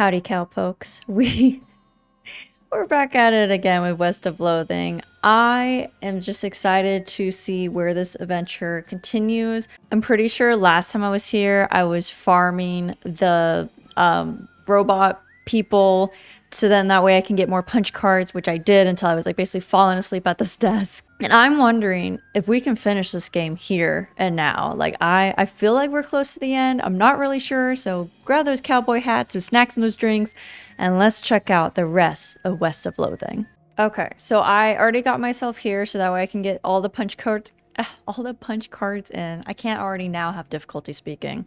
Howdy cowpokes. We're back at it again with West of Loathing. I am just excited to see where this adventure continues. I'm pretty sure last time I was here, I was farming the robot people, so then that way I can get more punch cards, which I did until I was like basically falling asleep at this desk. And I'm wondering if we can finish this game here and now. Like I feel like we're close to the end. I'm not really sure, so grab those cowboy hats, those snacks and those drinks, and let's check out the rest of West of Loathing. Okay, so I already got myself here so that way I can get all the punch cards in. I can't already now have difficulty speaking.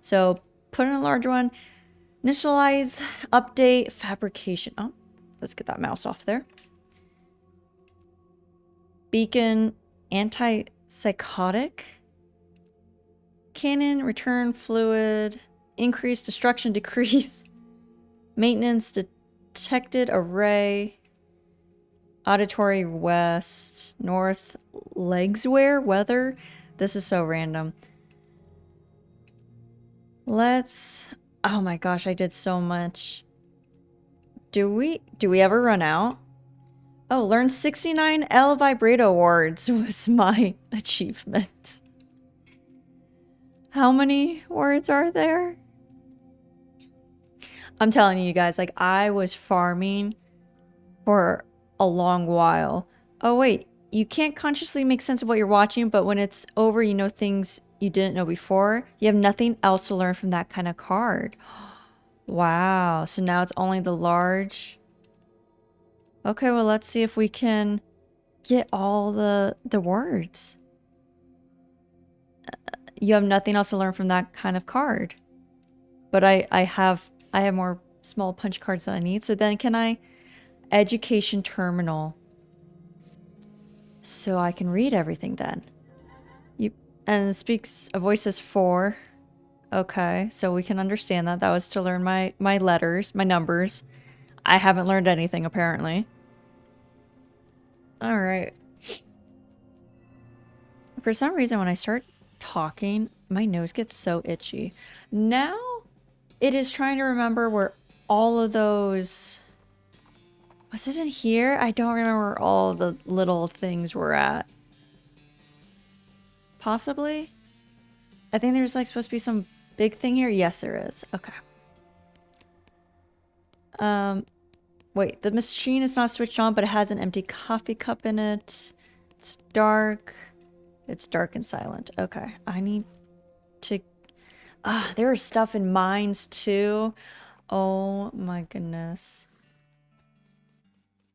So put in a large one. Initialize, update, fabrication. Oh, let's get that mouse off there. Beacon, antipsychotic. Cannon, return fluid. Increase, destruction, decrease. Maintenance, detected, array. Auditory, west. North, legswear, weather. This is so random. Let's... Oh my gosh, I did so much. Do we ever run out? Oh, learn 69 L vibrato words was my achievement. How many words are there? I'm telling you guys, like I was farming for a long while. Oh wait, you can't consciously make sense of what you're watching, but when it's over, you know things you didn't know before. You have nothing else to learn from that kind of card. Wow, so now it's only the large. Okay, well let's see if we can get all the words. You have nothing else to learn from that kind of card. But I have more small punch cards than I need. So then can I education terminal? So I can read everything then. And it speaks, a voice says 4. Okay, so we can understand that. That was to learn my letters, my numbers. I haven't learned anything, apparently. Alright. For some reason, when I start talking, my nose gets so itchy. Now, it is trying to remember where all of those... Was it in here? I don't remember where all the little things were at. Possibly? I think there's like supposed to be some big thing here. Yes, there is. Okay. Wait, the machine is not switched on, but it has an empty coffee cup in it. It's dark. It's dark and silent. Okay. I need to... there is stuff in mines too. Oh my goodness.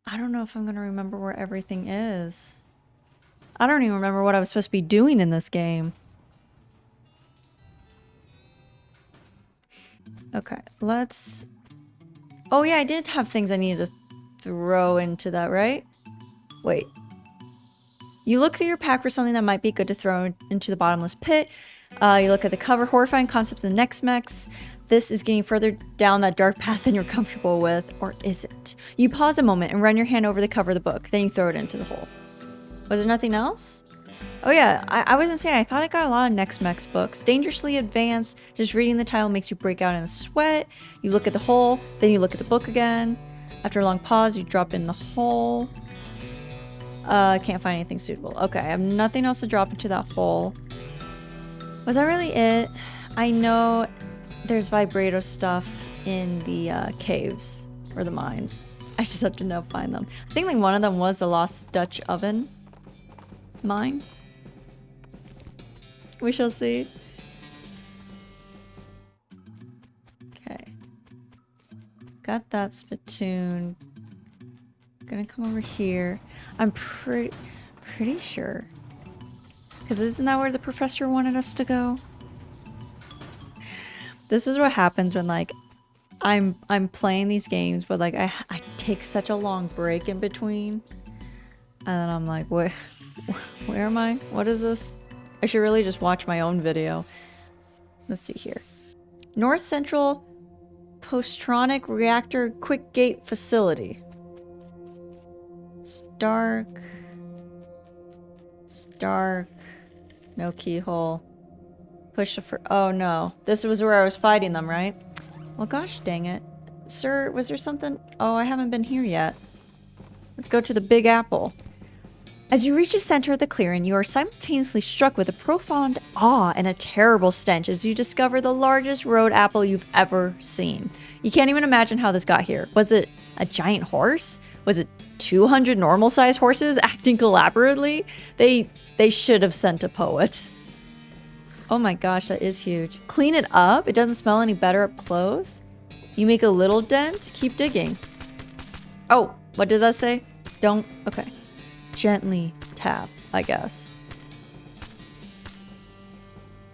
I don't know if I'm going to remember where everything is. I don't even remember what I was supposed to be doing in this game. Okay, let's... Oh yeah, I did have things I needed to throw into that, right? Wait. You look through your pack for something that might be good to throw into the bottomless pit. You look at the cover, horrifying concepts in next mechs. This is getting further down that dark path than you're comfortable with, or is it? You pause a moment and run your hand over the cover of the book, then you throw it into the hole. Was there nothing else? Oh yeah, I was insane. I thought I got a lot of next mechs books. Dangerously advanced. Just reading the title makes you break out in a sweat. You look at the hole, then you look at the book again. After a long pause, you drop in the hole. Can't find anything suitable. Okay, I have nothing else to drop into that hole. Was that really it? I know there's vibrato stuff in the caves or the mines. I just have to now find them. I think like one of them was the Lost Dutch Oven mine. We shall see. Okay. Got that spittoon. Gonna come over here. I'm pretty sure. Because isn't that where the professor wanted us to go? This is what happens when like I'm playing these games, but like I take such a long break in between. And then I'm like, where am I? What is this? I should really just watch my own video. Let's see here. North Central Postronic Reactor Quick Gate Facility. It's dark. It's dark. No keyhole. Push the oh no. This was where I was fighting them, right? Well, gosh dang it. Sir, was there something? Oh, I haven't been here yet. Let's go to the Big Apple. As you reach the center of the clearing, you are simultaneously struck with a profound awe and a terrible stench as you discover the largest road apple you've ever seen. You can't even imagine how this got here. Was it a giant horse? Was it 200 normal-sized horses acting collaboratively? They should have sent a poet. Oh my gosh, that is huge. Clean it up. It doesn't smell any better up close. You make a little dent. Keep digging. Oh, what did that say? Don't... Okay. Gently tap, I guess.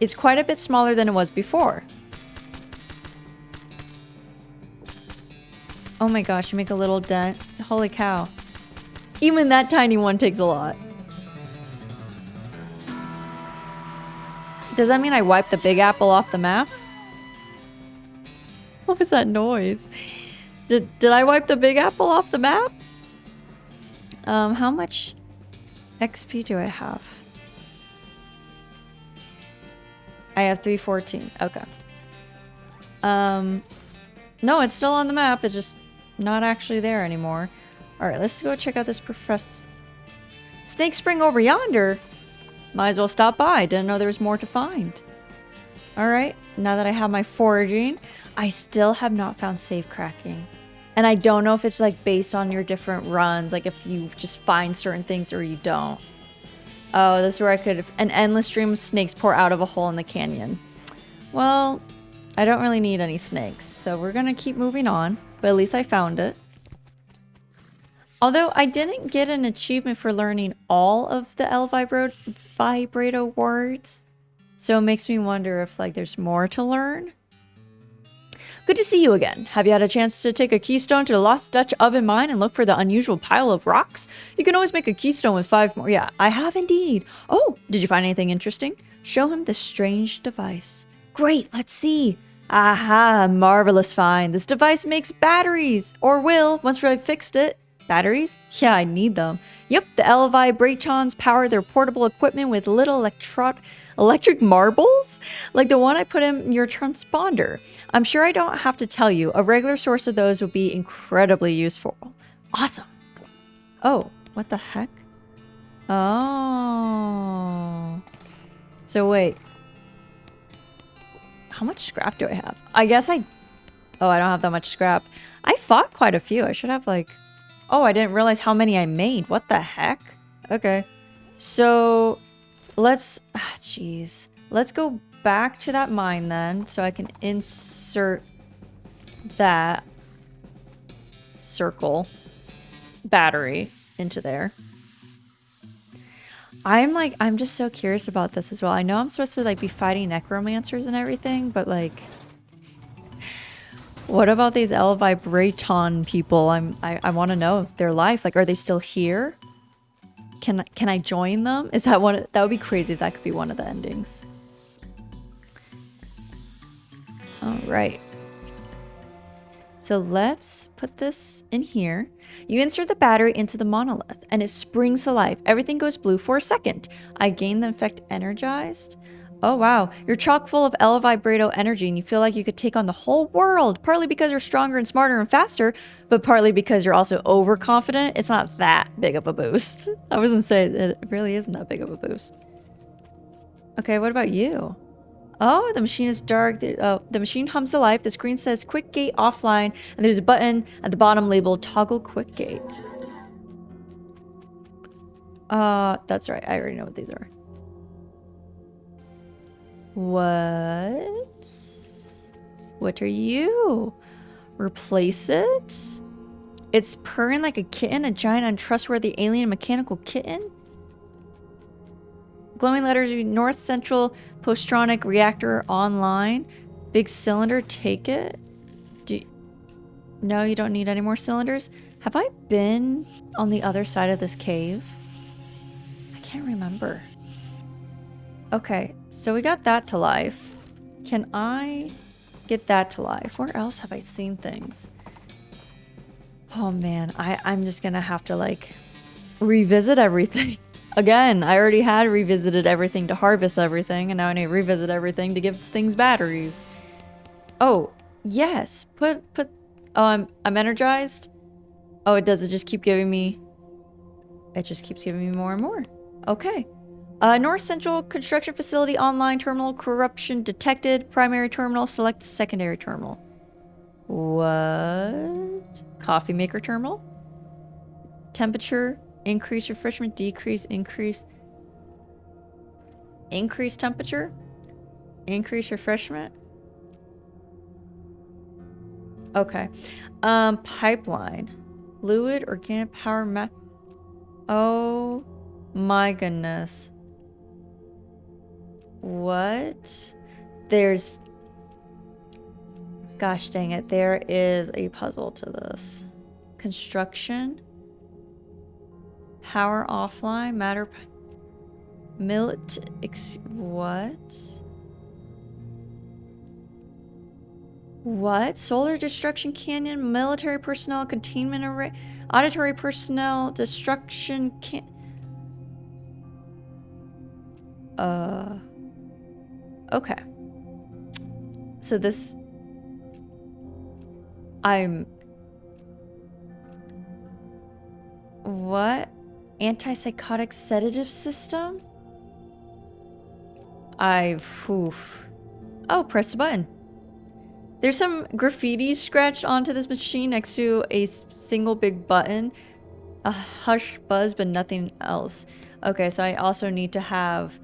It's quite a bit smaller than it was before. Oh my gosh, you make a little dent. Holy cow. Even that tiny one takes a lot. Does that mean I wiped the Big Apple off the map? What was that noise? Did I wipe the Big Apple off the map? How much XP do I have? I have 314. Okay. No, it's still on the map. It's just not actually there anymore. All right, let's go check out this Professor Snake Spring over yonder. Might as well stop by. Didn't know there was more to find. All right, now that I have my foraging, I still have not found safe cracking. And I don't know if it's like based on your different runs, like if you just find certain things or you don't. Oh, this is where I could... An endless stream of snakes pour out of a hole in the canyon. Well, I don't really need any snakes, so we're gonna keep moving on. But at least I found it. Although I didn't get an achievement for learning all of the L vibrato words. So it makes me wonder if like there's more to learn. Good to see you again. Have you had a chance to take a keystone to the Lost Dutch Oven Mine and look for the unusual pile of rocks? You can always make a keystone with 5 more. Yeah, I have indeed. Oh, did you find anything interesting? Show him the strange device. Great, let's see. Aha, marvelous find. This device makes batteries. Or will, once I fixed it. Batteries? Yeah, I need them. Yep, the L vibrations power their portable equipment with little electric marbles? Like the one I put in your transponder. I'm sure I don't have to tell you, a regular source of those would be incredibly useful. Awesome. Oh, what the heck? Oh. So wait. How much scrap do I have? I guess I don't have that much scrap. I fought quite a few. I should have like... Oh, I didn't realize how many I made. What the heck? Okay. So... Let's go back to that mine then, so I can insert that circle battery into there. I'm just so curious about this as well. I know I'm supposed to like be fighting necromancers and everything, but like, what about these L vibraton people? I want to know their life. Like, are they still here? Can I join them? Is that one? That would be crazy if that could be one of the endings. All right. So let's put this in here. You insert the battery into the monolith and it springs to life. Everything goes blue for a second. I gain the effect energized. Oh wow, you're chock full of L vibrato energy and you feel like you could take on the whole world, partly because you're stronger and smarter and faster, but partly because you're also overconfident. It's not that big of a boost. I wasn't saying it really isn't that big of a boost. Okay, what about you? Oh, the machine is dark. The machine hums to life. The screen says quick gate offline and there's a button at the bottom labeled toggle quick gate. That's right. I already know what these are. What? What are you? Replace it? It's purring like a kitten, a giant, untrustworthy alien mechanical kitten? Glowing letters, North Central Postronic Reactor online. Big cylinder, take it. No, you don't need any more cylinders? Have I been on the other side of this cave? I can't remember. Okay, so we got that to life. Can I get that to life? Where else have I seen things? Oh man, I'm just gonna have to like revisit everything. Again, I already had revisited everything to harvest everything, and now I need to revisit everything to give things batteries. Oh, yes. Oh, I'm energized. Oh, it does. It just keep giving me. It just keeps giving me more and more. Okay. North Central Construction Facility online terminal corruption detected. Primary terminal select secondary terminal. What? Coffee maker terminal. Temperature increase refreshment decrease increase. Increase temperature. Increase refreshment. Okay. Pipeline. Fluid organic power oh my goodness. What? There's... Gosh dang it. There is a puzzle to this. Construction. Power offline. Matter... What? What? Solar destruction canyon, military personnel, containment array, auditory personnel, destruction can... Okay. So this... What? Antipsychotic sedative system? Oof. Oh, press the button. There's some graffiti scratched onto this machine next to a single big button. A hush buzz, but nothing else. Okay, so I also need to have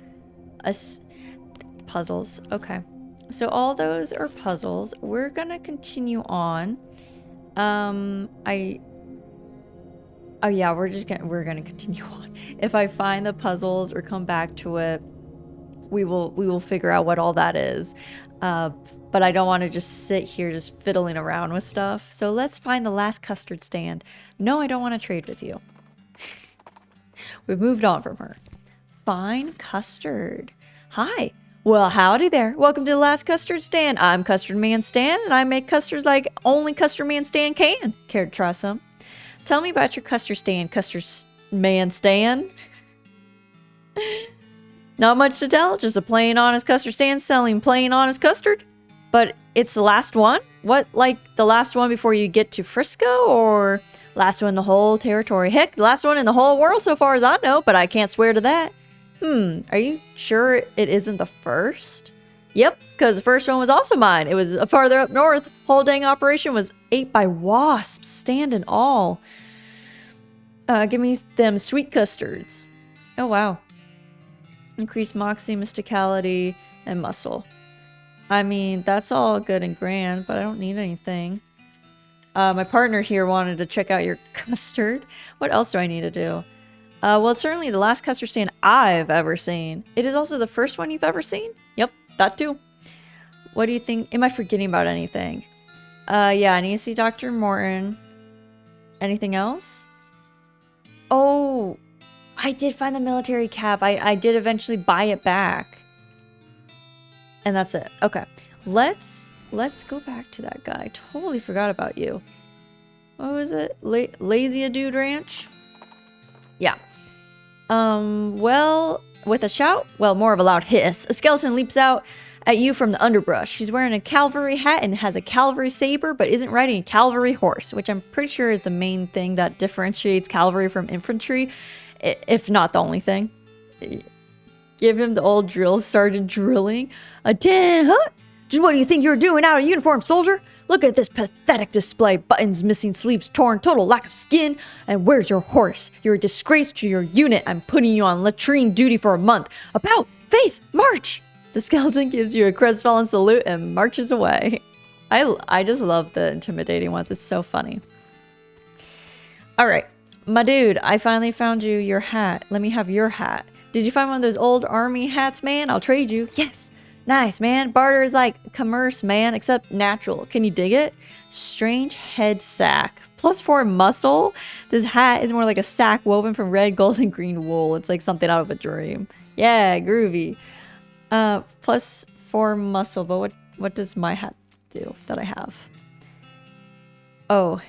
puzzles. Okay. So all those are puzzles. We're gonna continue on. Oh yeah, we're gonna continue on. If I find the puzzles or come back to it, we will figure out what all that is. But I don't want to just sit here just fiddling around with stuff. So let's find the last custard stand. No, I don't want to trade with you. We've moved on from her. Fine custard. Hi. Well, howdy there. Welcome to the last custard stand. I'm Custard Man Stan, and I make custards like only Custard Man Stan can. Care to try some? Tell me about your custard stand, Custard Man Stan. Not much to tell, just a plain honest custard stand selling plain honest custard. But it's the last one? What, like the last one before you get to Frisco, or last one in the whole territory? Heck, the last one in the whole world so far as I know, but I can't swear to that. Are you sure it isn't the first? Yep, because the first one was also mine. It was farther up north. Whole dang operation was ate by wasps, stand and all. Give me them sweet custards. Oh, wow. Increase moxie, mysticality, and muscle. I mean, that's all good and grand, but I don't need anything. My partner here wanted to check out your custard. What else do I need to do? Well, it's certainly the last custard stand I've ever seen. It is also the first one you've ever seen? Yep, that too. What do you think? Am I forgetting about anything? Yeah, I need to see Dr. Morton. Anything else? Oh, I did find the military cap. I did eventually buy it back. And that's it. Okay. Let's go back to that guy. Totally forgot about you. What was it? Lazy Dude Ranch? Yeah. Well, with a shout, well, more of a loud hiss, a skeleton leaps out at you from the underbrush. He's wearing a cavalry hat and has a cavalry saber, but isn't riding a cavalry horse, which I'm pretty sure is the main thing that differentiates cavalry from infantry, if not the only thing. Give him the old drill sergeant drilling. A 10, huh? Just what do you think you're doing out of uniform, soldier? Look at this pathetic display. Buttons, missing sleeves, torn, total lack of skin. And where's your horse? You're a disgrace to your unit. I'm putting you on latrine duty for a month. About, face, march! The skeleton gives you a crestfallen salute and marches away. I just love the intimidating ones. It's so funny. All right, my dude, I finally found you your hat. Let me have your hat. Did you find one of those old army hats, man? I'll trade you. Yes. Nice, man. Barter is like commerce, man, except natural. Can you dig it? Strange head sack. +4 muscle. This hat is more like a sack woven from red, gold, and green wool. It's like something out of a dream. Yeah, groovy. +4 muscle, but what does my hat do that I have? Oh,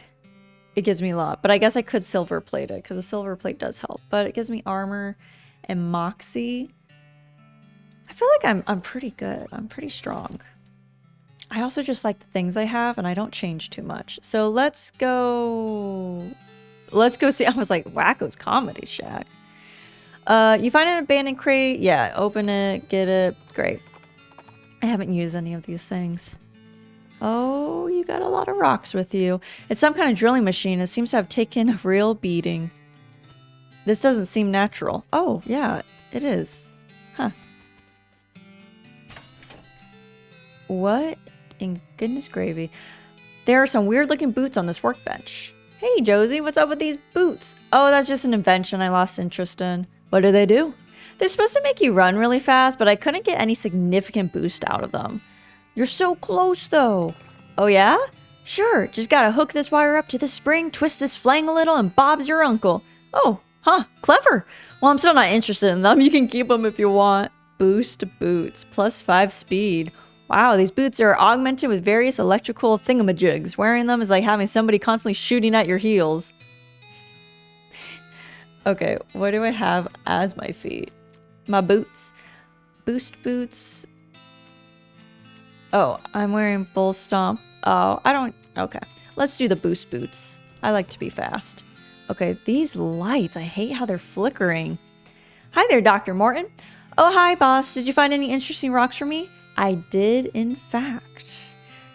it gives me a lot, but I guess I could silver plate it because the silver plate does help. But it gives me armor and moxie. I feel like I'm pretty good. I'm pretty strong. I also just like the things I have and I don't change too much. So let's go see. I was like, Wacko's Comedy Shack. You find an abandoned crate. Yeah, open it, get it. Great. I haven't used any of these things. Oh, you got a lot of rocks with you. It's some kind of drilling machine. It seems to have taken a real beating. This doesn't seem natural. Oh, yeah, it is. Huh. What in goodness gravy? There are some weird looking boots on this workbench. Hey, Josie, what's up with these boots? Oh, that's just an invention I lost interest in. What do they do? They're supposed to make you run really fast, but I couldn't get any significant boost out of them. You're so close, though. Oh, yeah? Sure, just gotta hook this wire up to the spring, twist this flang a little, and Bob's your uncle. Oh, huh, clever. Well, I'm still not interested in them. You can keep them if you want. Boost boots, +5 speed. Wow, these boots are augmented with various electrical thingamajigs. Wearing them is like having somebody constantly shooting at your heels. Okay, what do I have as my feet? My boots. Boost boots. Oh, I'm wearing bull stomp. Oh, I don't... Okay, let's do the boost boots. I like to be fast. Okay, these lights, I hate how they're flickering. Hi there, Dr. Morton. Oh, hi, boss. Did you find any interesting rocks for me? I did, in fact.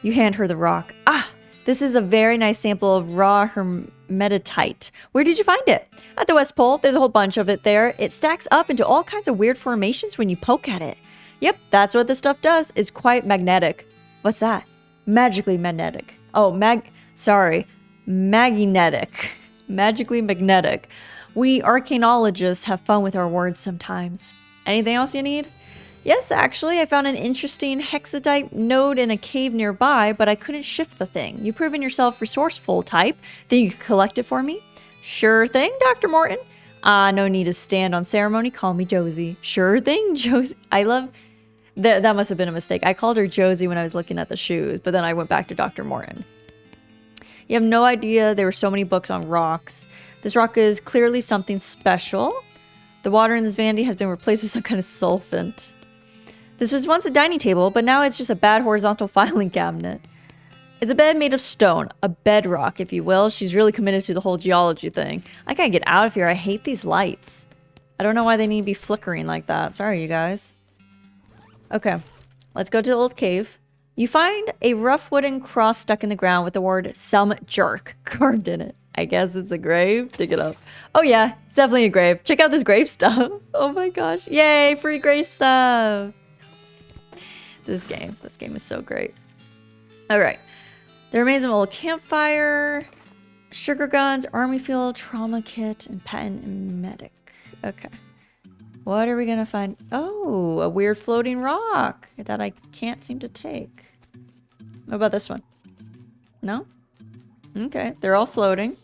You hand her the rock. Ah, this is a very nice sample of raw hermetite. Where did you find it? At the West Pole. There's a whole bunch of it there. It stacks up into all kinds of weird formations when you poke at it. Yep, that's what this stuff does. It's quite magnetic. What's that? Magically magnetic. Oh, magnetic. Magically magnetic. We arcanologists have fun with our words sometimes. Anything else you need? Yes, actually, I found an interesting hexadite node in a cave nearby, but I couldn't shift the thing. You've proven yourself resourceful type. Think you could collect it for me? Sure thing, Dr. Morton. No need to stand on ceremony. Call me Josie. Sure thing, Josie. I love... That must have been a mistake. I called her Josie when I was looking at the shoes, but then I went back to Dr. Morton. You have no idea there were so many books on rocks. This rock is clearly something special. The water in this vanity has been replaced with some kind of solvent. This was once a dining table, but now it's just a bad horizontal filing cabinet. It's a bed made of stone, a bedrock, if you will. She's really committed to the whole geology thing. I gotta get out of here. I hate these lights. I don't know why they need to be flickering like that. Sorry, you guys. Okay, let's go to the old cave. You find a rough wooden cross stuck in the ground with the word "some jerk" carved in it. I guess it's a grave. Dig it up. Oh yeah, it's definitely a grave. Check out this grave stuff. Oh my gosh. Yay, free grave stuff. This game is so great. All right. The remains of an old campfire, sugar guns, army fuel, trauma kit, and patent and medic. Okay. What are we gonna find? Oh, a weird floating rock that I can't seem to take. What about this one? No? Okay, they're all floating.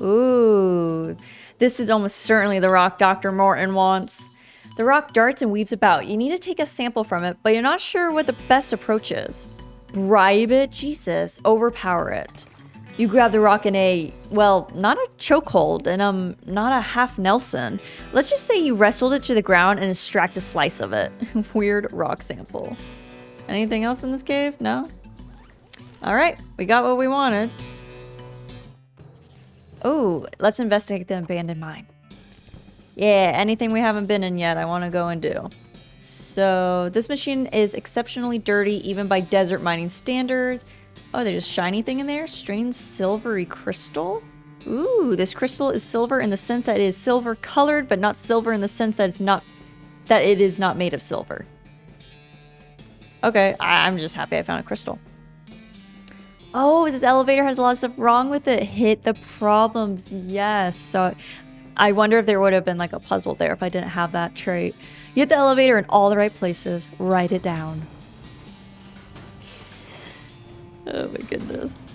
Ooh, this is almost certainly the rock Dr. Morton wants. The rock darts and weaves about. You need to take a sample from it, but you're not sure what the best approach is. Bribe it? Jesus. Overpower it. You grab the rock in a, well, not a chokehold and not a half Nelson. Let's just say you wrestled it to the ground and extract a slice of it. Weird rock sample. Anything else in this cave? No? Alright, we got what we wanted. Oh, let's investigate the abandoned mine. Yeah, anything we haven't been in yet, I want to go and do. So, this machine is exceptionally dirty, even by desert mining standards. Oh, there's a shiny thing in there. Strange silvery crystal. Ooh, this crystal is silver in the sense that it is silver colored, but not silver in the sense that it is not made of silver. Okay, I'm just happy I found a crystal. Oh, this elevator has a lot of stuff wrong with it. Hit the problems. Yes. So I wonder if there would have been like a puzzle there if I didn't have that trait. You hit the elevator in all the right places. Write it down. Oh my goodness.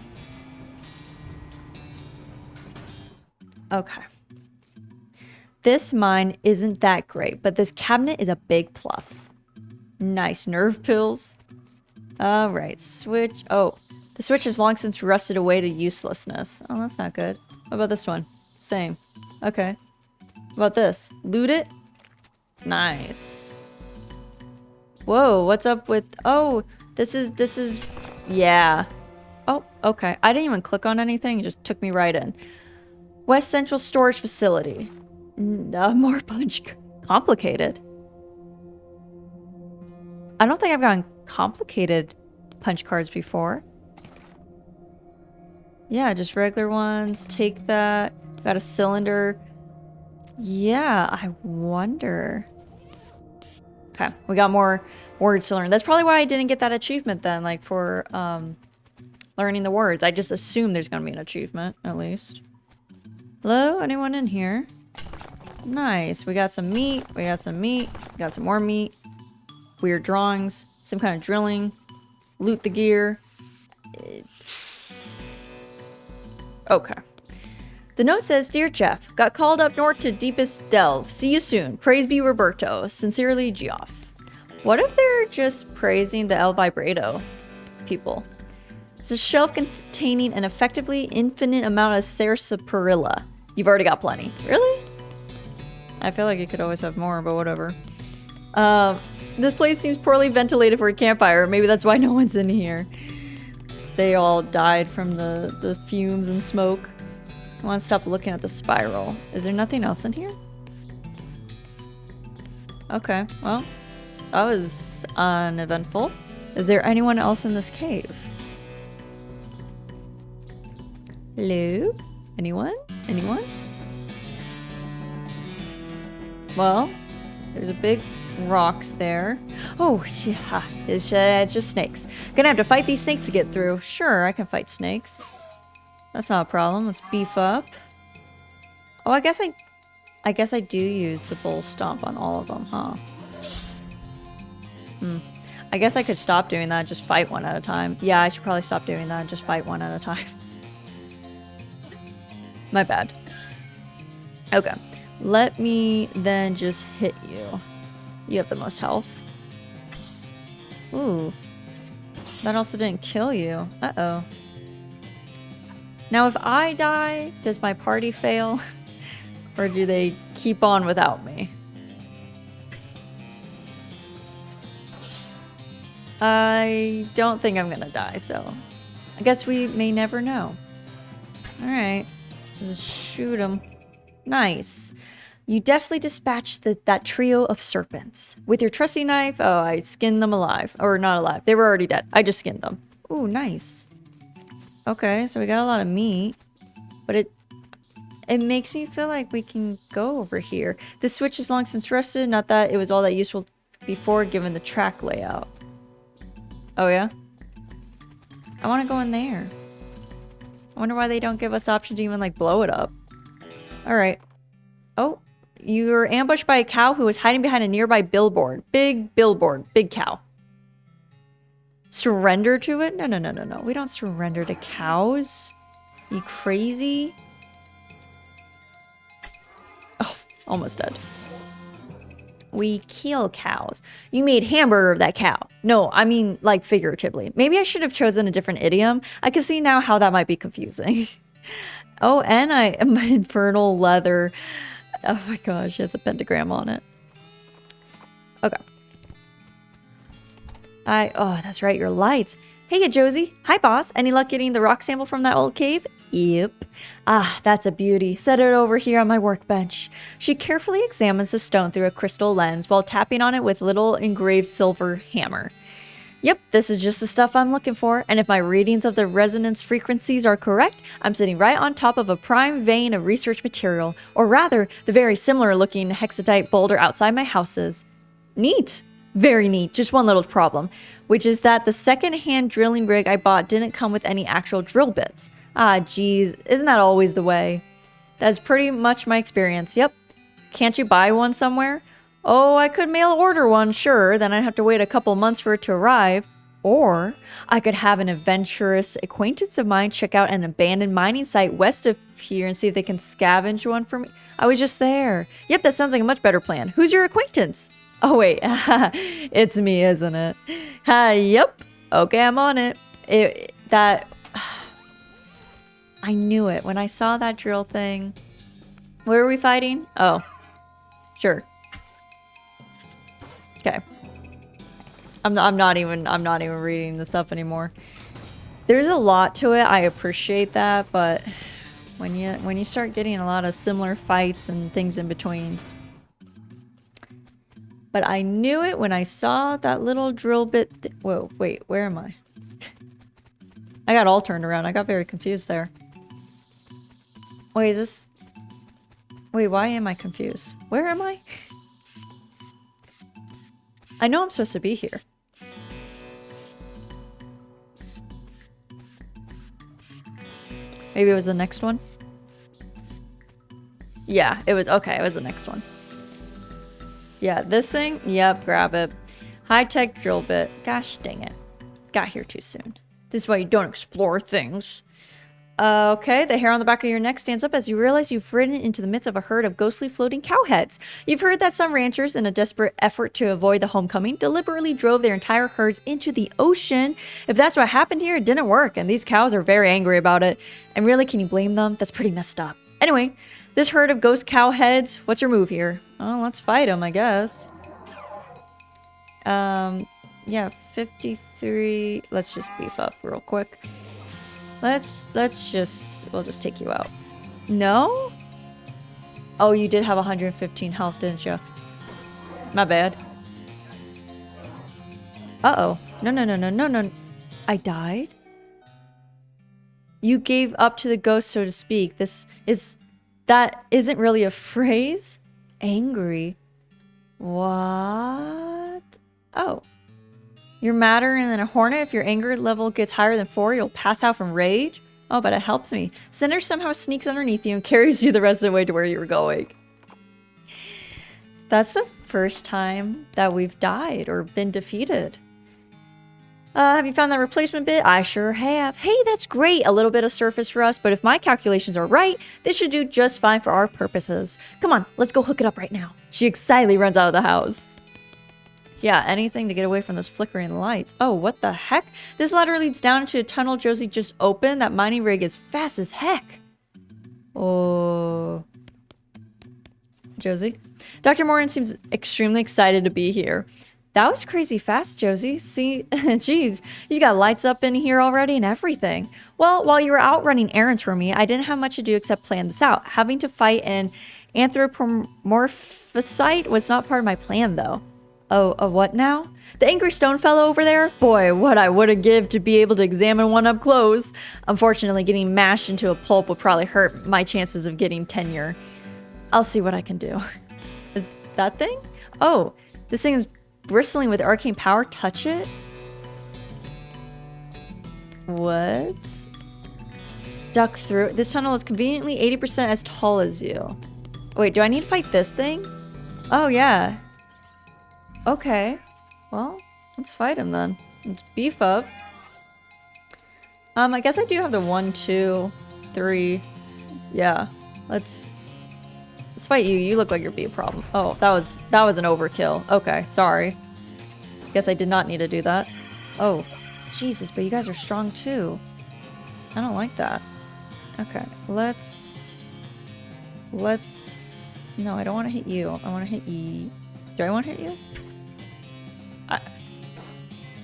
Okay. This mine isn't that great, but this cabinet is a big plus. Nice nerve pills. All right, switch. Oh, the switch has long since rusted away to uselessness. Oh, that's not good. What about this one? Same. Okay. What about this? Loot it? Nice. Whoa, what's up with... Oh, this is Yeah. Oh, okay. I didn't even click on anything. It just took me right in. West Central Storage Facility. More punch. Complicated. I don't think I've gotten complicated punch cards before. Yeah, just regular ones. Take that. Got a cylinder. Yeah, I wonder. Okay, we got more words to learn. That's probably why I didn't get that achievement then, like for learning the words. I just assumed there's gonna be an achievement, at least. Hello? Anyone in here? Nice. We got some meat. We got some meat. We got some more meat. Weird drawings. Some kind of drilling. Loot the gear. Okay. The note says, Dear Jeff, got called up north to deepest delve. See you soon. Praise be Roberto. Sincerely, Geoff. What if they're just praising the El Vibrato people? It's a shelf containing an effectively infinite amount of sarsaparilla. You've already got plenty. Really? I feel like you could always have more, but whatever. This place seems poorly ventilated for a campfire. Maybe that's why no one's in here. They all died from the fumes and smoke. I want to stop looking at the spiral. Is there nothing else in here? Okay, well, that was uneventful. Is there anyone else in this cave? Hello? Anyone? Anyone? Well, there's a big rocks there. Oh, yeah, it's just snakes. Gonna have to fight these snakes to get through. Sure, I can fight snakes. That's not a problem. Let's beef up. Oh, I guess I do use the bull stomp on all of them, huh? I guess I could stop doing that, just fight one at a time. Yeah, I should probably stop doing that and just fight one at a time. My bad. Okay. Let me then just hit you. You have the most health. Ooh. That also didn't kill you. Uh-oh. Now, if I die, does my party fail? Or do they keep on without me? I don't think I'm gonna die, so I guess we may never know. Alright. Just shoot him. Nice. You deftly dispatched that trio of serpents. With your trusty knife, oh, I skinned them alive. Or not alive. They were already dead. I just skinned them. Ooh, nice. Okay, so we got a lot of meat. But it makes me feel like we can go over here. This switch is long since rusted. Not that it was all that useful before, given the track layout. Oh, yeah? I want to go in there. I wonder why they don't give us option to even, like, blow it up. Alright. Oh, you were ambushed by a cow who was hiding behind a nearby billboard. Big billboard. Big cow. Surrender to it? No, no, no, no, no. We don't surrender to cows. You crazy? Oh, almost dead. We kill cows. You made hamburger of that cow. No, I mean, like, figuratively. Maybe I should have chosen a different idiom. I can see now how that might be confusing. Oh, and I am my infernal leather. Oh my gosh, it has a pentagram on it. Okay. Oh, that's right, your lights. Hey, Josie. Hi, boss. Any luck getting the rock sample from that old cave? Yep. Ah, that's a beauty. Set it over here on my workbench. She carefully examines the stone through a crystal lens while tapping on it with a little engraved silver hammer. Yep, this is just the stuff I'm looking for, and if my readings of the resonance frequencies are correct, I'm sitting right on top of a prime vein of research material, or rather, the very similar looking hexatite boulder outside my house is. Neat. Very neat. Just one little problem, which is that the second-hand drilling rig I bought didn't come with any actual drill bits. Ah, geez, isn't that always the way? That's pretty much my experience, yep. Can't you buy one somewhere? Oh, I could mail order one, sure, then I'd have to wait a couple months for it to arrive. Or I could have an adventurous acquaintance of mine check out an abandoned mining site west of here and see if they can scavenge one for me. I was just there. Yep, that sounds like a much better plan. Who's your acquaintance? Oh, wait. It's me, isn't it? Yep. Okay, I'm on it. I knew it. When I saw that drill thing. Where are we fighting? Oh. Sure. Okay. I'm not even reading the stuff anymore. There's a lot to it. I appreciate that, but when you start getting a lot of similar fights and things in between. But I knew it when I saw that little drill bit. Whoa, wait, where am I? I got all turned around. I got very confused there. Wait, is this... Wait, why am I confused? Where am I? I know I'm supposed to be here. Maybe it was the next one? Yeah, it was... Okay, it was the next one. Yeah, this thing? Yep, grab it. High-tech drill bit. Gosh dang it. Got here too soon. This is why you don't explore things. Okay, the hair on the back of your neck stands up as you realize you've ridden into the midst of a herd of ghostly floating cow heads. You've heard that some ranchers, in a desperate effort to avoid the homecoming, deliberately drove their entire herds into the ocean. If that's what happened here, it didn't work, and these cows are very angry about it. And really, can you blame them? That's pretty messed up. Anyway, this herd of ghost cow heads, what's your move here? Oh, let's fight them, I guess. Yeah, 53. Let's just beef up real quick. We'll just take you out. No? Oh, you did have 115 health, didn't you? My bad. Uh-oh. No. I died? You gave up to the ghost, so to speak. That isn't really a phrase? Angry. What? Oh. You're madder than a hornet. If your anger level gets higher than 4, you'll pass out from rage. Oh, but it helps me. Cinder somehow sneaks underneath you and carries you the rest of the way to where you were going. That's the first time that we've died or been defeated. Have you found that replacement bit? I sure have. Hey, that's great. A little bit of surface rust, but if my calculations are right, this should do just fine for our purposes. Come on, let's go hook it up right now. She excitedly runs out of the house. Yeah, anything to get away from those flickering lights. Oh, what the heck? This ladder leads down into a tunnel Josie just opened. That mining rig is fast as heck. Oh. Josie? Dr. Moran seems extremely excited to be here. That was crazy fast, Josie. See, geez, you got lights up in here already and everything. Well, while you were out running errands for me, I didn't have much to do except plan this out. Having to fight an anthropomorphosite was not part of my plan, though. Oh, a what now? The angry stone fellow over there? Boy, what I would have give to be able to examine one up close. Unfortunately, getting mashed into a pulp would probably hurt my chances of getting tenure. I'll see what I can do. Is that thing? Oh, this thing is bristling with arcane power. Touch it? What? Duck through. This tunnel is conveniently 80% as tall as you. Wait, do I need to fight this thing? Oh, yeah. Okay, well, let's fight him then. Let's beef up. I guess I do have the 1, 2, 3. Yeah, let's fight you. You look like you'll be a problem. Oh, that was an overkill. Okay, sorry. Guess I did not need to do that. Oh, Jesus, but you guys are strong too. I don't like that. Okay, let's. No, I don't want to hit you. I want to hit you. Do I want to hit you?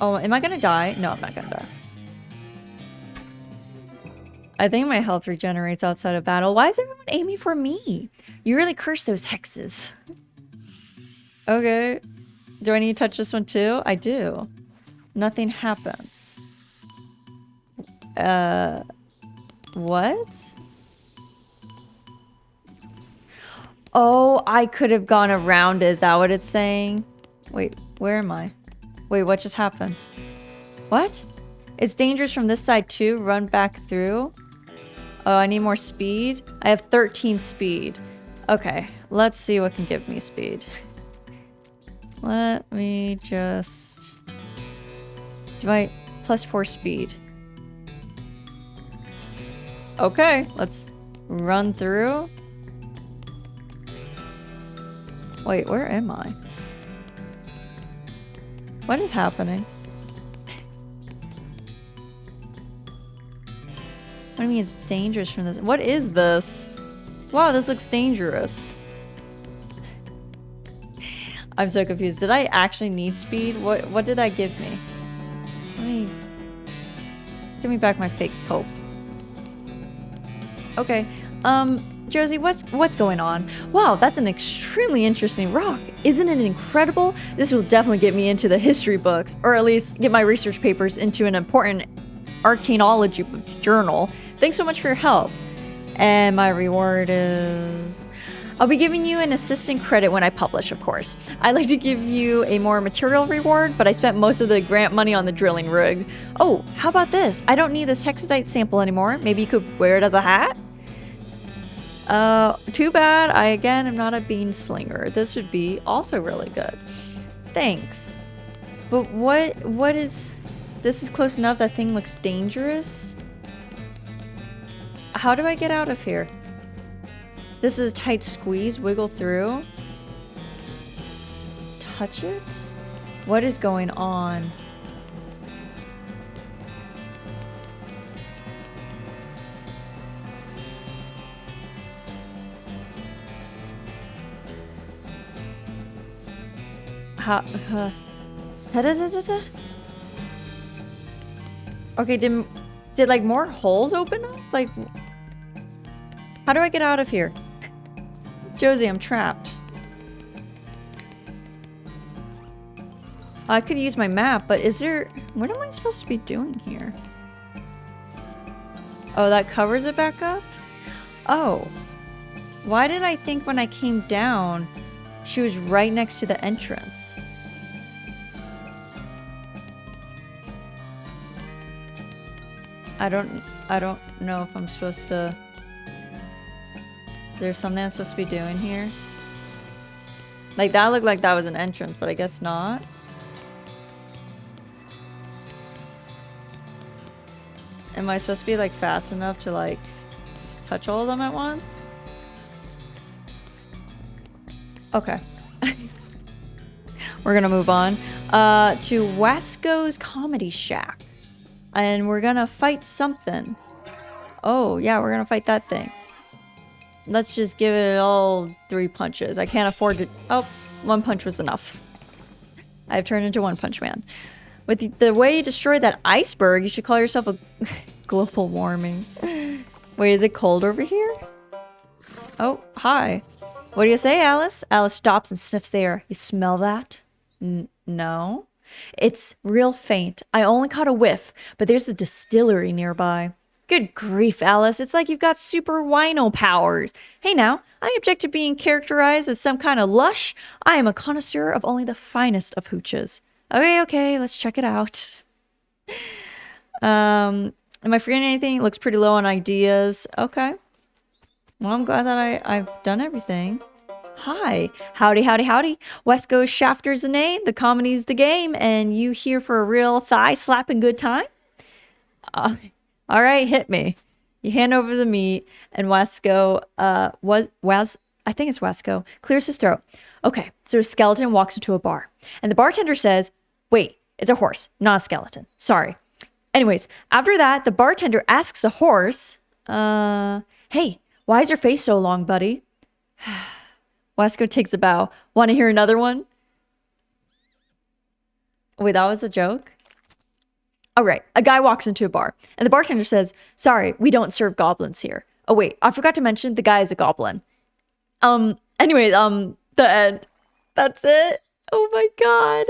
Oh, am I gonna die? No, I'm not gonna die. I think my health regenerates outside of battle. Why is everyone aiming for me? You really curse those hexes. Okay. Do I need to touch this one too? I do. Nothing happens. What? Oh, I could have gone around. Is that what it's saying? Wait, where am I? Wait, what just happened? What? It's dangerous from this side too. Run back through. Oh, I need more speed. I have 13 speed. Okay, let's see what can give me speed. Let me just... do I... +4 speed. Okay, let's run through. Wait, where am I? What is happening? What do you mean it's dangerous from this? What is this? Wow, this looks dangerous. I'm so confused. Did I actually need speed? What did that give me? Let me... Give me back my fake hope. Okay. Josie, what's going on? Wow, that's an extremely interesting rock. Isn't it incredible? This will definitely get me into the history books, or at least get my research papers into an important archaeology journal. Thanks so much for your help. And my reward is... I'll be giving you an assistant credit when I publish, of course. I'd like to give you a more material reward, but I spent most of the grant money on the drilling rig. Oh, how about this? I don't need this hexadite sample anymore. Maybe you could wear it as a hat? Too bad. I, again, am not a bean slinger. This would be also really good. Thanks. But what is... This is close enough. That thing looks dangerous. How do I get out of here? This is a tight squeeze. Wiggle through. Touch it? What is going on? Okay, did like more holes open up? Like, how do I get out of here? Josie, I'm trapped. I could use my map, but is there... What am I supposed to be doing here? Oh, that covers it back up? Oh. Why did I think when I came down, she was right next to the entrance? I don't know if I'm supposed to... There's something I'm supposed to be doing here. Like, that looked like that was an entrance, but I guess not. Am I supposed to be, like, fast enough to, like, touch all of them at once? Okay. We're gonna move on. To Wasco's Comedy Shack. And we're gonna fight something. Oh, yeah, we're gonna fight that thing. Let's just give it all 3 punches. I can't afford to... Oh, 1 punch was enough. I've turned into One Punch Man. With the way you destroyed that iceberg, you should call yourself a... global warming. Wait, is it cold over here? Oh, hi. What do you say, Alice? Alice stops and sniffs the air. You smell that? No. It's real faint. I only caught a whiff, but there's a distillery nearby. Good grief, Alice. It's like you've got super wino powers. Hey now, I object to being characterized as some kind of lush. I am a connoisseur of only the finest of hooches. Okay, let's check it out. Am I forgetting anything? It looks pretty low on ideas. Okay. Well, I'm glad that I've done everything. Hi. Howdy. Wesco's Shafter's the name, the comedy's the game, and you here for a real thigh-slapping good time? All right, hit me. You hand over the meat, and Wasco, I think it's Wasco, clears his throat. Okay, so a skeleton walks into a bar, and the bartender says, wait, it's a horse, not a skeleton. Sorry. Anyways, after that, the bartender asks the horse, hey, why is your face so long, buddy? Wasco takes a bow. Want to hear another one? Wait, that was a joke? All right, a guy walks into a bar, and the bartender says, sorry, we don't serve goblins here. Oh, wait, I forgot to mention the guy is a goblin. Anyway, the end. That's it. Oh my god.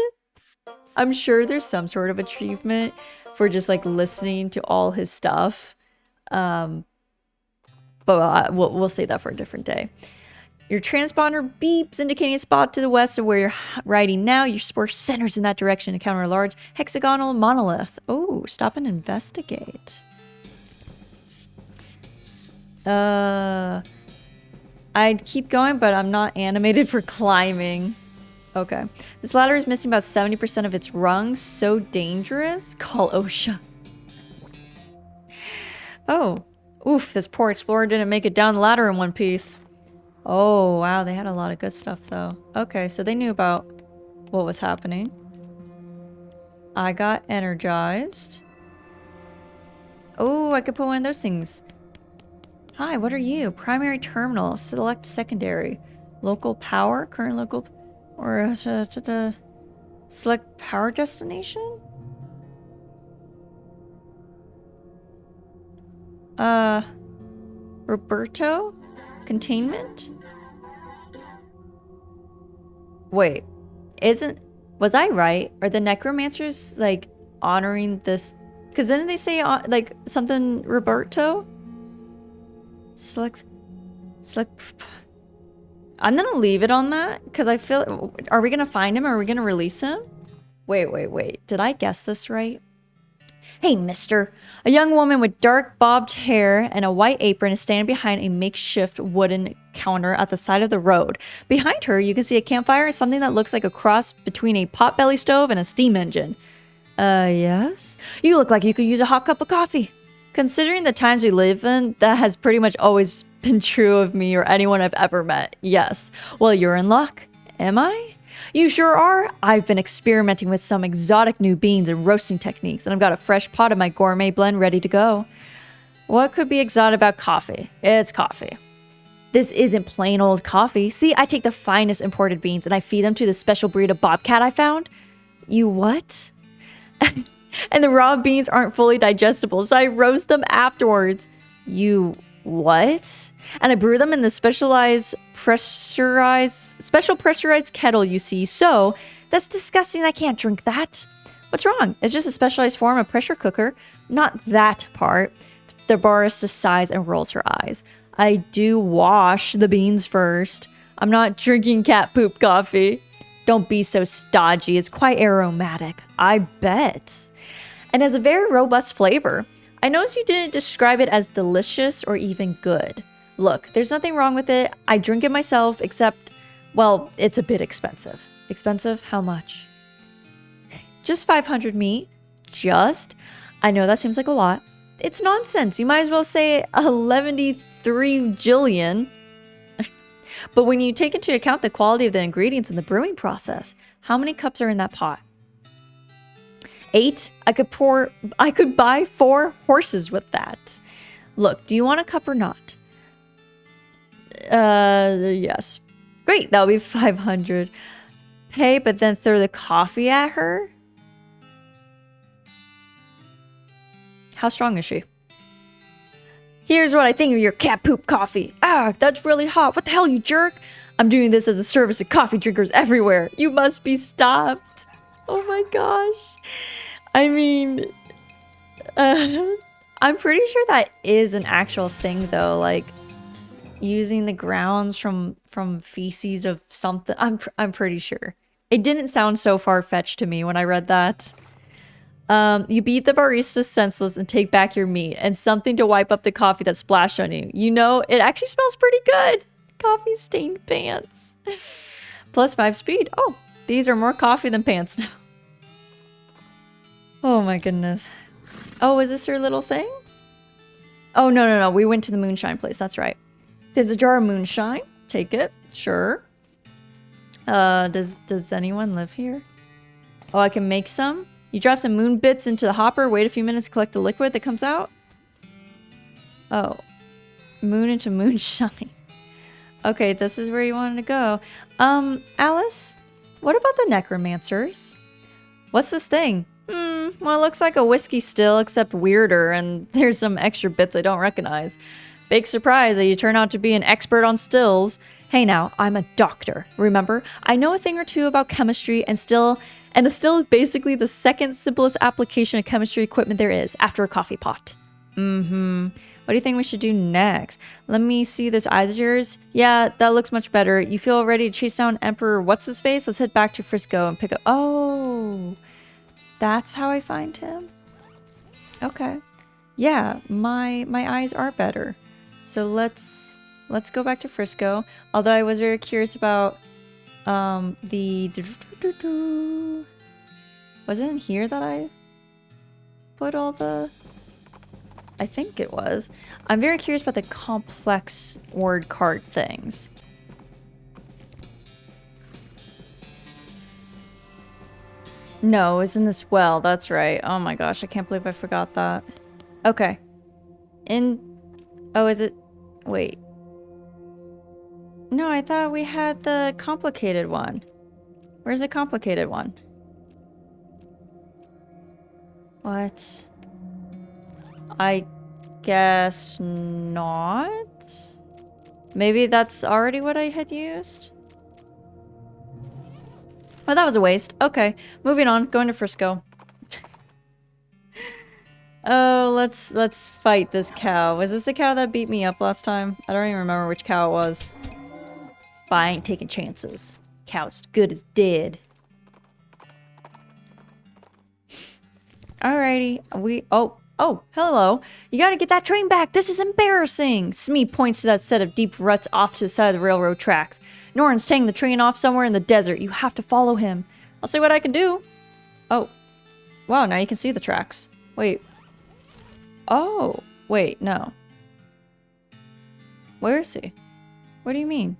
I'm sure there's some sort of achievement for just, like, listening to all his stuff. But we'll save that for a different day. Your transponder beeps, indicating a spot to the west of where you're riding now. Your spore centers in that direction to encounter a large hexagonal monolith. Oh, stop and investigate. I'd keep going, but I'm not animated for climbing. Okay. This ladder is missing about 70% of its rungs. So dangerous. Call OSHA. Oh. Oof, this poor explorer didn't make it down the ladder in one piece. Oh, wow, they had a lot of good stuff, though. Okay, so they knew about what was happening. I got energized. Oh, I could put one of those things. Hi, what are you? Primary terminal. Select secondary. Local power? Current local... Or... select power destination? Roberto? Containment? Wait, was I right? Are the necromancers, like, honoring this? Because didn't they say, like, something Roberto? Select. I'm gonna leave it on that, because I feel, are we gonna find him, or are we gonna release him? Wait. Did I guess this right? Hey, mister. A young woman with dark bobbed hair and a white apron is standing behind a makeshift wooden counter at the side of the road. Behind her, you can see a campfire and something that looks like a cross between a potbelly stove and a steam engine. Yes? You look like you could use a hot cup of coffee. Considering the times we live in, that has pretty much always been true of me or anyone I've ever met. Yes. Well, you're in luck. Am I? You sure are. I've been experimenting with some exotic new beans and roasting techniques, and I've got a fresh pot of my gourmet blend ready to go. What could be exotic about coffee? It's coffee. This isn't plain old coffee. See, I take the finest imported beans and I feed them to the special breed of bobcat I found. You what? And the raw beans aren't fully digestible, so I roast them afterwards. You what? And I brew them in the special pressurized kettle you see. So that's disgusting. I can't drink that. What's wrong? It's just a specialized form of pressure cooker. Not that part. The barista sighs and rolls her eyes. I do wash the beans first. I'm not drinking cat poop coffee. Don't be so stodgy. It's quite aromatic. I bet. And has a very robust flavor. I noticed you didn't describe it as delicious or even good. Look, there's nothing wrong with it. I drink it myself, except, well, it's a bit expensive. Expensive? How much? Just 500 me. Just? I know that seems like a lot. It's nonsense. You might as well say 113 jillion. But when you take into account the quality of the ingredients in the brewing process, how many cups are in that pot? 8? I could buy 4 horses with that. Look, do you want a cup or not? Yes. Great, that'll be 500. Pay, but then throw the coffee at her? How strong is she? Here's what I think of your cat poop coffee. Ah, that's really hot. What the hell, you jerk? I'm doing this as a service to coffee drinkers everywhere. You must be stopped. Oh my gosh. I mean, I'm pretty sure that is an actual thing though. Like using the grounds from feces of something. I'm pretty sure. It didn't sound so far-fetched to me when I read that. You beat the barista senseless and take back your meat and something to wipe up the coffee that splashed on you. You know, it actually smells pretty good. Coffee stained pants. Plus 5 speed. Oh, these are more coffee than pants now. Oh my goodness. Oh, is this her little thing? Oh, no. We went to the moonshine place. That's right. There's a jar of moonshine. Take it. Sure. Does anyone live here? Oh, I can make some? You drop some moon bits into the hopper, wait a few minutes to collect the liquid that comes out. Oh. Moon into moonshine. Okay, this is where you wanted to go. Alice? What about the necromancers? What's this thing? Well, it looks like a whiskey still, except weirder, and there's some extra bits I don't recognize. Big surprise that you turn out to be an expert on stills. Hey now, I'm a doctor, remember? I know a thing or two about chemistry, and a still is basically the second simplest application of chemistry equipment there is, after a coffee pot. What do you think we should do next? Let me see those eyes of yours. Yeah, that looks much better. You feel ready to chase down Emperor What's-His-Face? Let's head back to Frisco and pick up... Oh, that's how I find him? Okay. Yeah, my eyes are better. So let's go back to Frisco. Although I was very curious about the... Was it in here that I put all the... I think it was. I'm very curious about the complex word card things. No, it's in this well. That's right. Oh my gosh, I can't believe I forgot that. Okay. Oh, is it... Wait. No, I thought we had the complicated one. Where's the complicated one? What? guess not. Maybe that's already what I had used. Oh, that was a waste. Okay, moving on. Going to Frisco. Oh, let's fight this cow. Was this the cow that beat me up last time? I don't even remember which cow it was. But I ain't taking chances. Cow's good as dead. Alrighty. Oh, hello. You gotta get that train back. This is embarrassing. Smee points to that set of deep ruts off to the side of the railroad tracks. Norrin's taking the train off somewhere in the desert. You have to follow him. I'll see what I can do. Oh. Wow, now you can see the tracks. Wait. Oh. Wait, no. Where is he? What do you mean?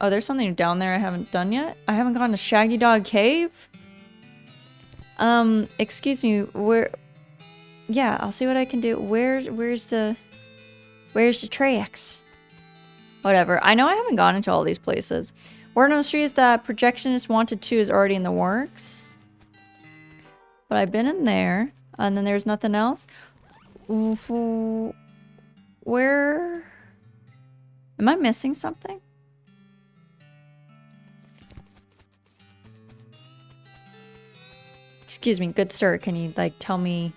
Oh, there's something down there I haven't done yet? I haven't gone to Shaggy Dog Cave? Excuse me, where... Yeah, I'll see what I can do. Where's the tracks? Whatever. I know I haven't gone into all these places. Word on the street is that Projectionist Wanted 2 is already in the works. But I've been in there. And then there's nothing else. Where... Am I missing something? Excuse me, good sir, can you, like, tell me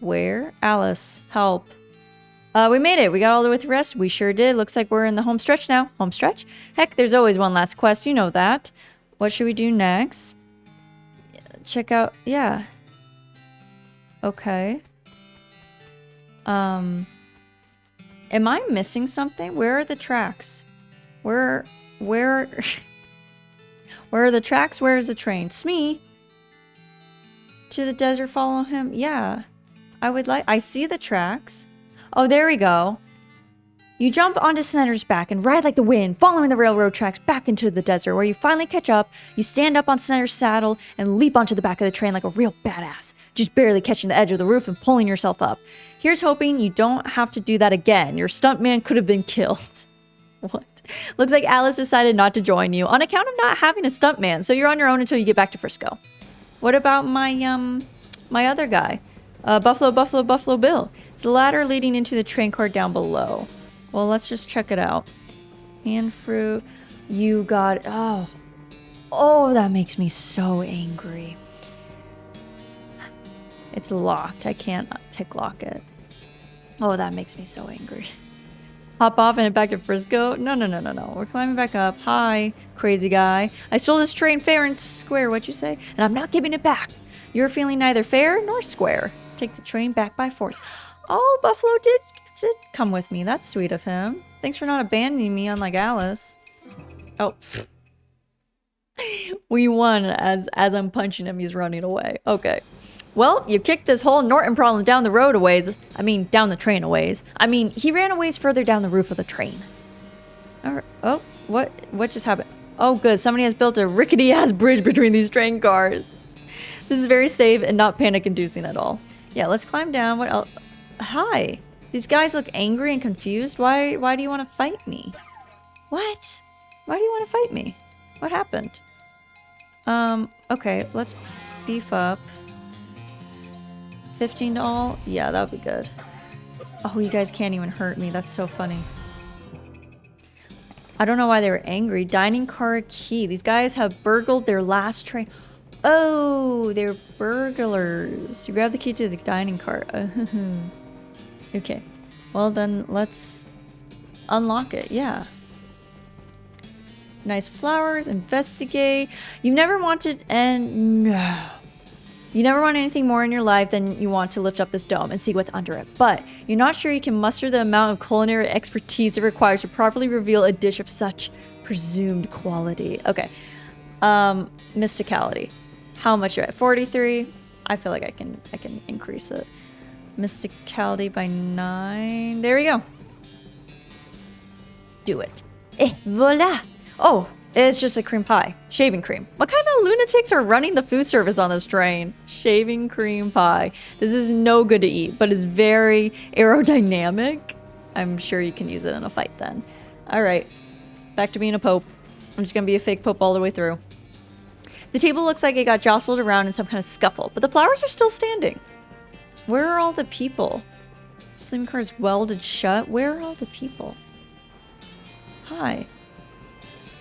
where? Alice, help. We made it. We got all the way through rest. We sure did. Looks like we're in the home stretch now. Home stretch? Heck, there's always one last quest. You know that. What should we do next? Check out... Yeah. Okay. Am I missing something? Where are the tracks? Where are the tracks? Where is the train? Smee! To the desert, follow him? Yeah. I see the tracks. Oh, there we go. You jump onto Snyder's back and ride like the wind, following the railroad tracks back into the desert, where you finally catch up. You stand up on Snyder's saddle and leap onto the back of the train like a real badass, just barely catching the edge of the roof and pulling yourself up. Here's hoping you don't have to do that again. Your stuntman could have been killed. What? Looks like Alice decided not to join you on account of not having a stuntman, so you're on your own until you get back to Frisco. What about my other guy? Buffalo Bill. It's the ladder leading into the train car down below. Well, let's just check it out. Hand fruit. You got... Oh. Oh, that makes me so angry. It's locked. I can't pick lock it. Oh, that makes me so angry. Hop off and head back to Frisco? No. We're climbing back up. Hi, crazy guy. I stole this train fair and square, what'd you say? And I'm not giving it back. You're feeling neither fair nor square. Take the train back by force. Oh, Buffalo did come with me. That's sweet of him. Thanks for not abandoning me, unlike Alice. Oh. We won as I'm punching him. He's running away. Okay. Well, you kicked this whole Norton problem down the road a ways. I mean, down the train a ways. I mean, he ran a ways further down the roof of the train. All right. Oh, what just happened? Oh, good. Somebody has built a rickety-ass bridge between these train cars. This is very safe and not panic-inducing at all. Yeah, let's climb down. What else? Hi. These guys look angry and confused. Why do you want to fight me? What? Why do you want to fight me? What happened? Okay, let's beef up. 15 to all? Yeah, that would be good. Oh, you guys can't even hurt me. That's so funny. I don't know why they were angry. Dining car key. These guys have burgled their last train. Oh, they're burglars. You grab the key to the dining car. Okay. Well, then let's unlock it. Yeah. Nice flowers. Investigate. You never wanted... And no. You never want anything more in your life than you want to lift up this dome and see what's under it. But you're not sure you can muster the amount of culinary expertise it requires to properly reveal a dish of such presumed quality. Okay. Mysticality. How much you're at? 43. I feel like I can increase it. Mysticality by 9. There we go. Do it. Et voila. Oh, it's just a cream pie. Shaving cream. What kind of lunatics are running the food service on this train? Shaving cream pie. This is no good to eat, but it's very aerodynamic. I'm sure you can use it in a fight then. All right. Back to being a pope. I'm just going to be a fake pope all the way through. The table looks like it got jostled around in some kind of scuffle, but the flowers are still standing. Where are all the people? Sleeping car is welded shut. Where are all the people? Hi.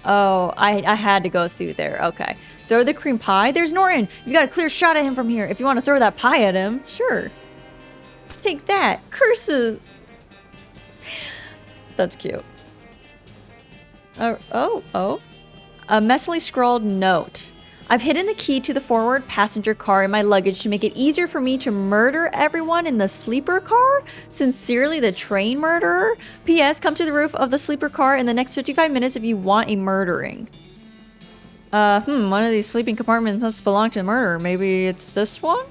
Oh, I had to go through there. Okay. Throw the cream pie. There's Norton. You got a clear shot at him from here. If you want to throw that pie at him, sure. Take that. Curses. That's cute. Oh. A messily scrawled note. I've hidden the key to the forward passenger car in my luggage to make it easier for me to murder everyone in the sleeper car. Sincerely, the train murderer. P.S. Come to the roof of the sleeper car in the next 55 minutes if you want a murdering. One of these sleeping compartments must belong to the murderer. Maybe it's this one?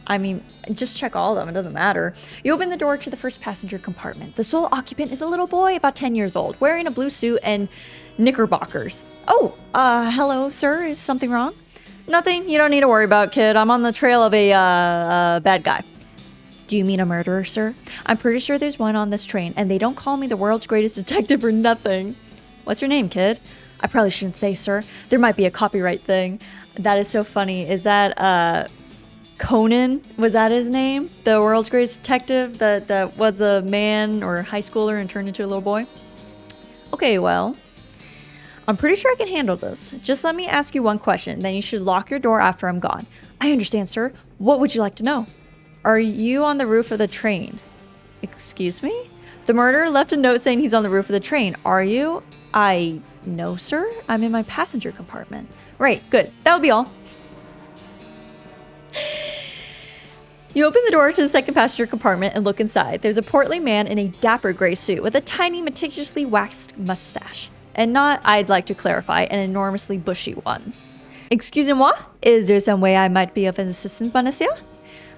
I mean, just check all of them. It doesn't matter. You open the door to the first passenger compartment. The sole occupant is a little boy about 10 years old, wearing a blue suit and knickerbockers. Oh, hello, sir. Is something wrong? Nothing. You don't need to worry about, kid. I'm on the trail of a bad guy. Do you mean a murderer, sir? I'm pretty sure there's one on this train, and they don't call me the world's greatest detective for nothing. What's your name, kid? I probably shouldn't say, sir. There might be a copyright thing. That is so funny. Is that, Conan? Was that his name? The world's greatest detective that was a man or a high schooler and turned into a little boy? Okay, well, I'm pretty sure I can handle this. Just let me ask you one question, then you should lock your door after I'm gone. I understand, sir. What would you like to know? Are you on the roof of the train? Excuse me? The murderer left a note saying he's on the roof of the train. Are you? No, sir. I'm in my passenger compartment. Right, good. That would be all. You open the door to the second passenger compartment and look inside. There's a portly man in a dapper gray suit with a tiny, meticulously waxed mustache. And not, I'd like to clarify, an enormously bushy one. Excusez-moi, is there some way I might be of assistance, monsieur?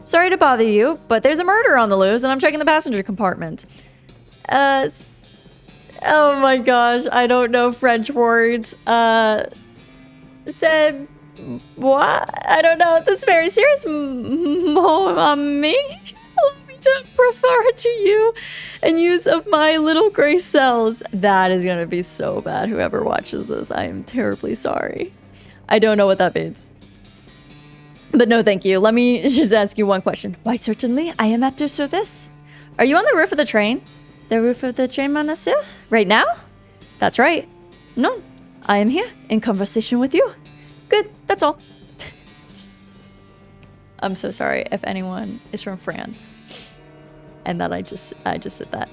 Sorry to bother you, but there's a murder on the loose and I'm checking the passenger compartment. Oh my gosh, I don't know French words. Said... What? I don't know. This is very serious. Me? Allow me to prefer to you and use of my little gray cells. That is going to be so bad. Whoever watches this, I am terribly sorry. I don't know what that means. But no, thank you. Let me just ask you one question. Why, certainly. I am at your service. Are you on the roof of the train? The roof of the train, monsieur? Right now? That's right. No, I am here in conversation with you. Good, that's all. I'm so sorry if anyone is from France and that I just did that.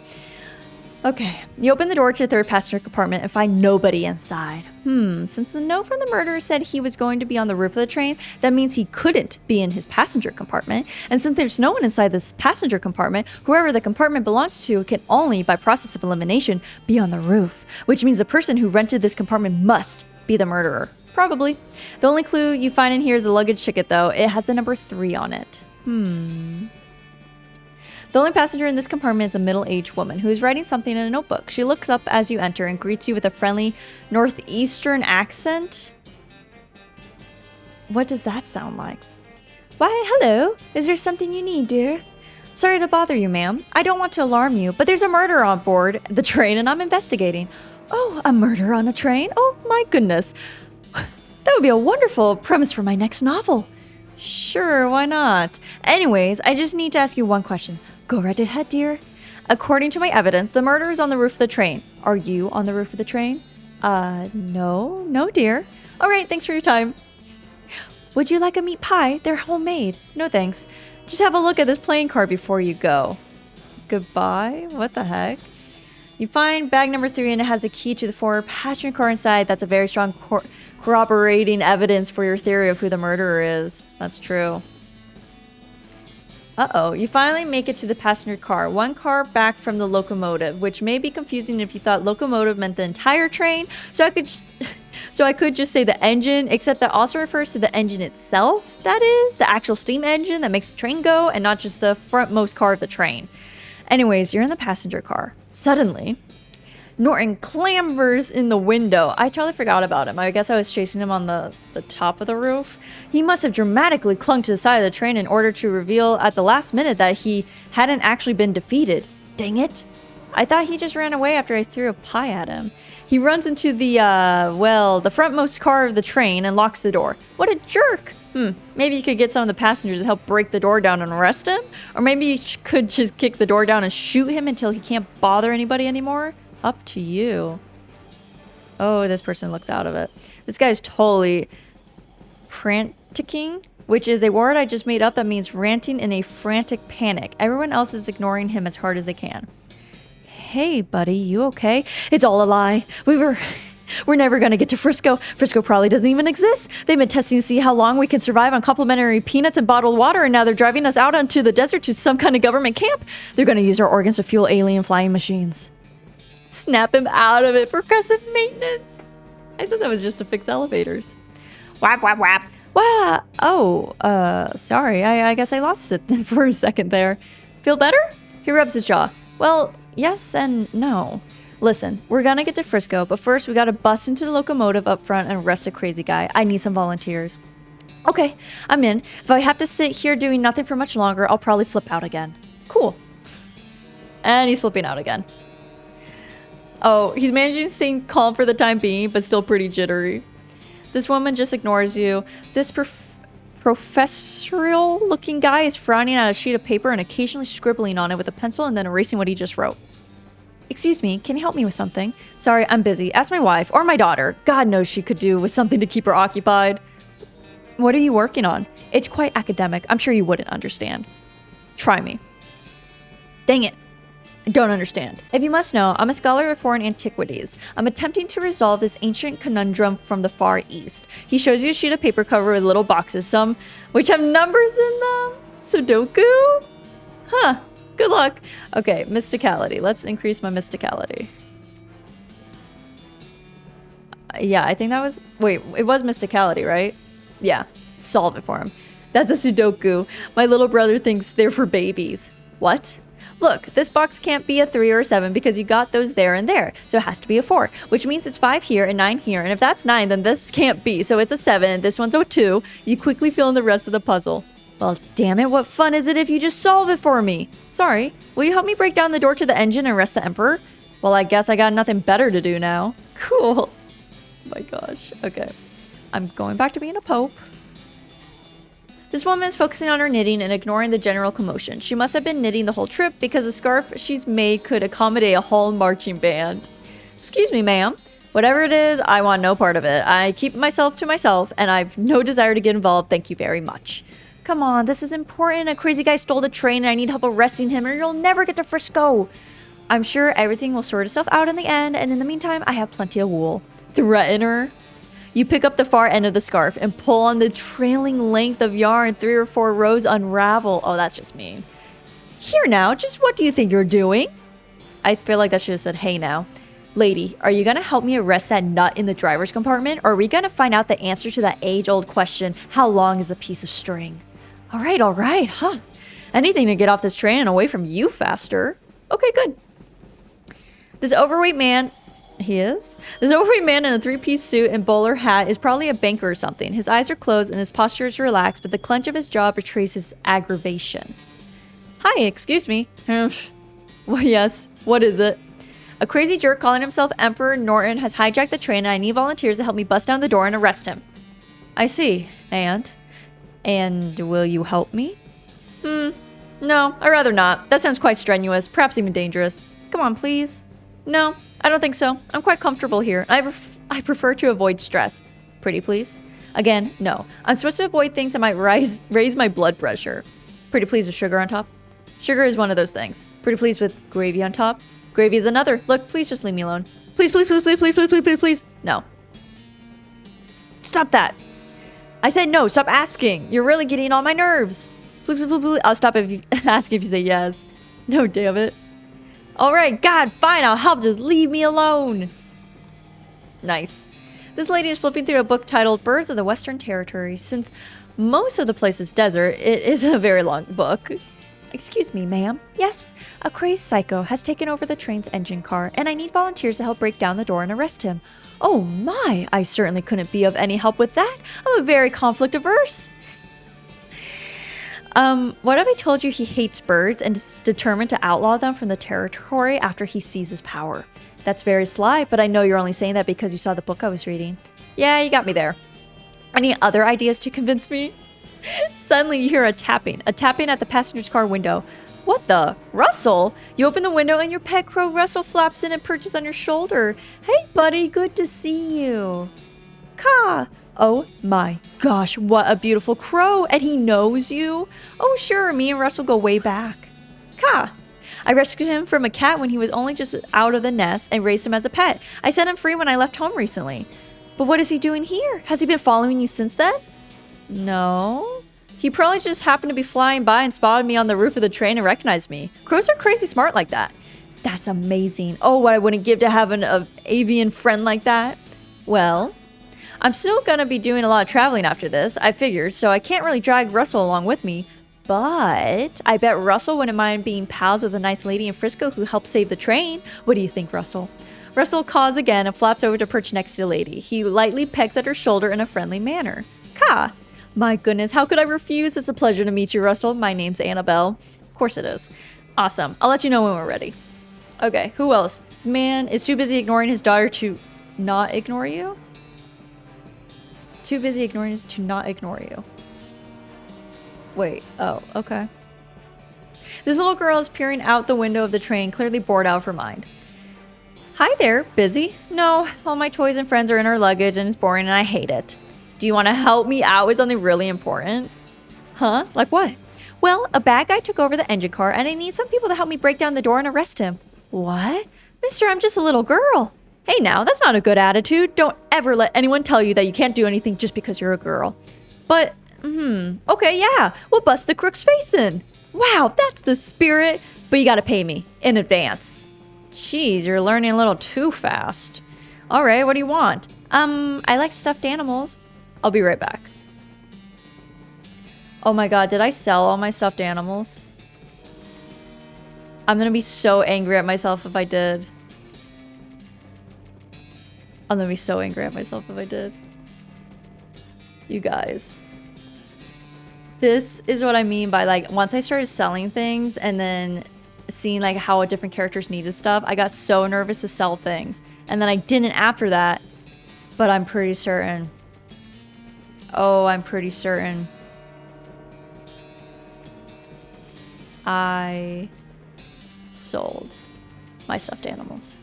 Okay, you open the door to the third passenger compartment and find nobody inside. Since the note from the murderer said he was going to be on the roof of the train, that means he couldn't be in his passenger compartment. And since there's no one inside this passenger compartment, whoever the compartment belongs to can only, by process of elimination, be on the roof. Which means the person who rented this compartment must be the murderer. Probably. The only clue you find in here is the luggage ticket, though. It has the number 3 on it. The only passenger in this compartment is a middle-aged woman who is writing something in a notebook. She looks up as you enter and greets you with a friendly northeastern accent. What does that sound like? Why, hello. Is there something you need, dear? Sorry to bother you, ma'am. I don't want to alarm you, but there's a murder on board the train and I'm investigating. Oh, a murder on a train? Oh, my goodness. That would be a wonderful premise for my next novel. Sure, why not? Anyways, I just need to ask you one question. Go right ahead, dear. According to my evidence, the murderer is on the roof of the train. Are you on the roof of the train? No, dear. All right, thanks for your time. Would you like a meat pie? They're homemade. No, thanks. Just have a look at this playing card before you go. Goodbye? What the heck? You find bag number 3 and it has a key to the forward passenger car inside. That's a very strong corroborating evidence for your theory of who the murderer is. That's true. Uh-oh. You finally make it to the passenger car. One car back from the locomotive, which may be confusing if you thought locomotive meant the entire train. So I could just say the engine, except that also refers to the engine itself, that is, the actual steam engine that makes the train go, and not just the frontmost car of the train. Anyways, you're in the passenger car. Suddenly, Norton clambers in the window. I totally forgot about him. I guess I was chasing him on the top of the roof. He must have dramatically clung to the side of the train in order to reveal at the last minute that he hadn't actually been defeated. Dang it. I thought he just ran away after I threw a pie at him. He runs into the frontmost car of the train and locks the door. What a jerk! Maybe you could get some of the passengers to help break the door down and arrest him? Or maybe you could just kick the door down and shoot him until he can't bother anybody anymore? Up to you. Oh, this person looks out of it. This guy's totally franticking, which is a word I just made up that means ranting in a frantic panic. Everyone else is ignoring him as hard as they can. Hey, buddy, you okay? It's all a lie. We're never gonna get to Frisco. Frisco probably doesn't even exist. They've been testing to see how long we can survive on complimentary peanuts and bottled water, and now they're driving us out onto the desert to some kind of government camp. They're gonna use our organs to fuel alien flying machines. Snap him out of it. Progressive maintenance. I thought that was just to fix elevators. Whap, whap, whap. Wow. Oh, sorry. I guess I lost it for a second there. Feel better? He rubs his jaw. Well, yes and no. Listen, we're gonna get to Frisco, but first we gotta bust into the locomotive up front and arrest a crazy guy. I need some volunteers. Okay, I'm in. If I have to sit here doing nothing for much longer, I'll probably flip out again. Cool. And he's flipping out again. Oh, he's managing to stay calm for the time being, but still pretty jittery. This woman just ignores you. This professorial-looking guy is frowning at a sheet of paper and occasionally scribbling on it with a pencil and then erasing what he just wrote. Excuse me, can you help me with something? Sorry, I'm busy. Ask my wife or my daughter. God knows she could do with something to keep her occupied. What are you working on? It's quite academic. I'm sure you wouldn't understand. Try me. Dang it. I don't understand. If you must know, I'm a scholar of foreign antiquities. I'm attempting to resolve this ancient conundrum from the Far East. He shows you a sheet of paper covered with little boxes, some which have numbers in them. Sudoku? Huh. Good luck. Okay, mysticality. Let's increase my mysticality. Yeah, I think that was... Wait, it was mysticality, right? Yeah. Solve it for him. That's a Sudoku. My little brother thinks they're for babies. What? Look, this box can't be a 3 or a 7 because you got those there and there. So it has to be a 4, which means it's 5 here and 9 here. And if that's 9, then this can't be. So it's a 7. This one's a 2. You quickly fill in the rest of the puzzle. Well, damn it, what fun is it if you just solve it for me? Sorry, will you help me break down the door to the engine and arrest the Emperor? Well, I guess I got nothing better to do now. Cool. Oh my gosh. Okay. I'm going back to being a pope. This woman is focusing on her knitting and ignoring the general commotion. She must have been knitting the whole trip because the scarf she's made could accommodate a whole marching band. Excuse me, ma'am. Whatever it is, I want no part of it. I keep myself to myself and I've no desire to get involved. Thank you very much. Come on, this is important. A crazy guy stole the train and I need help arresting him or you'll never get to Frisco. I'm sure everything will sort itself out in the end, and in the meantime, I have plenty of wool. Threaten her. You pick up the far end of the scarf and pull on the trailing length of yarn. 3 or 4 rows unravel. Oh, that's just mean. Here now, just what do you think you're doing? I feel like that should have said, hey now. Lady, are you gonna help me arrest that nut in the driver's compartment? Or are we gonna find out the answer to that age-old question, how long is a piece of string? All right, huh? Anything to get off this train and away from you faster. Okay, good. This overweight man, this overweight man in a 3-piece suit and bowler hat is probably a banker or something. His eyes are closed and his posture is relaxed, but the clench of his jaw betrays his aggravation. Hi, excuse me. Well, yes, what is it? A crazy jerk calling himself Emperor Norton has hijacked the train and I need volunteers to help me bust down the door and arrest him. I see. And will you help me? No, I'd rather not. That sounds quite strenuous, perhaps even dangerous. Come on, please. No, I don't think so. I'm quite comfortable here. I prefer to avoid stress. Pretty please? Again, no. I'm supposed to avoid things that might raise my blood pressure. Pretty please with sugar on top? Sugar is one of those things. Pretty please with gravy on top? Gravy is another. Look, please just leave me alone. Please, please, please, please, please, please, please, please, please. No. Stop that. I said no, stop asking. You're really getting on my nerves. Please, please, please, please. I'll stop if you ask if you say yes. No, damn it. All right, God, fine, I'll help. Just leave me alone. Nice. This lady is flipping through a book titled Birds of the Western Territory. Since most of the place is desert, it is a very long book. Excuse me, ma'am. Yes, a crazed psycho has taken over the train's engine car, and I need volunteers to help break down the door and arrest him. Oh my, I certainly couldn't be of any help with that. I'm very conflict averse. What if I told you he hates birds and is determined to outlaw them from the territory after he seizes power? That's very sly, but I know you're only saying that because you saw the book I was reading. Yeah, you got me there. Any other ideas to convince me? Suddenly you hear a tapping at the passenger's car window. What the? Russell? You open the window and your pet crow Russell flaps in and perches on your shoulder. Hey buddy, good to see you. Ka! Oh my gosh, what a beautiful crow, and he knows you? Oh sure, me and Russell go way back. Ka! I rescued him from a cat when he was only just out of the nest and raised him as a pet. I set him free when I left home recently. But what is he doing here? Has he been following you since then? No. He probably just happened to be flying by and spotted me on the roof of the train and recognized me. Crows are crazy smart like that. That's amazing. Oh, what I wouldn't give to have an avian friend like that. Well, I'm still gonna be doing a lot of traveling after this, I figured, so I can't really drag Russell along with me. But I bet Russell wouldn't mind being pals with a nice lady in Frisco who helped save the train. What do you think, Russell? Russell caws again and flaps over to perch next to the lady. He lightly pecks at her shoulder in a friendly manner. Ka! My goodness, how could I refuse? It's a pleasure to meet you, Russell. My name's Annabelle. Of course it is. Awesome. I'll let you know when we're ready. Okay, who else? This man is too busy ignoring his daughter to not ignore you? Too busy ignoring his to not ignore you. Wait, oh, okay. This little girl is peering out the window of the train, clearly bored out of her mind. Hi there, busy? No, all my toys and friends are in our luggage and it's boring and I hate it. Do you want to help me out with something really important? Huh? Like what? Well, a bad guy took over the engine car and I need some people to help me break down the door and arrest him. What? Mister, I'm just a little girl. Hey now, that's not a good attitude. Don't ever let anyone tell you that you can't do anything just because you're a girl. But, okay, yeah, we'll bust the crook's face in. Wow, that's the spirit. But you gotta pay me in advance. Jeez, you're learning a little too fast. All right, what do you want? I like stuffed animals. I'll be right back. Oh my god, did I sell all my stuffed animals? I'm gonna be so angry at myself if I did. I'm gonna be so angry at myself if I did. You guys. This is what I mean by like, once I started selling things and then seeing like how different characters needed stuff, I got so nervous to sell things. And then I didn't after that, but I'm pretty certain. Oh, I'm pretty certain. I sold my stuffed animals.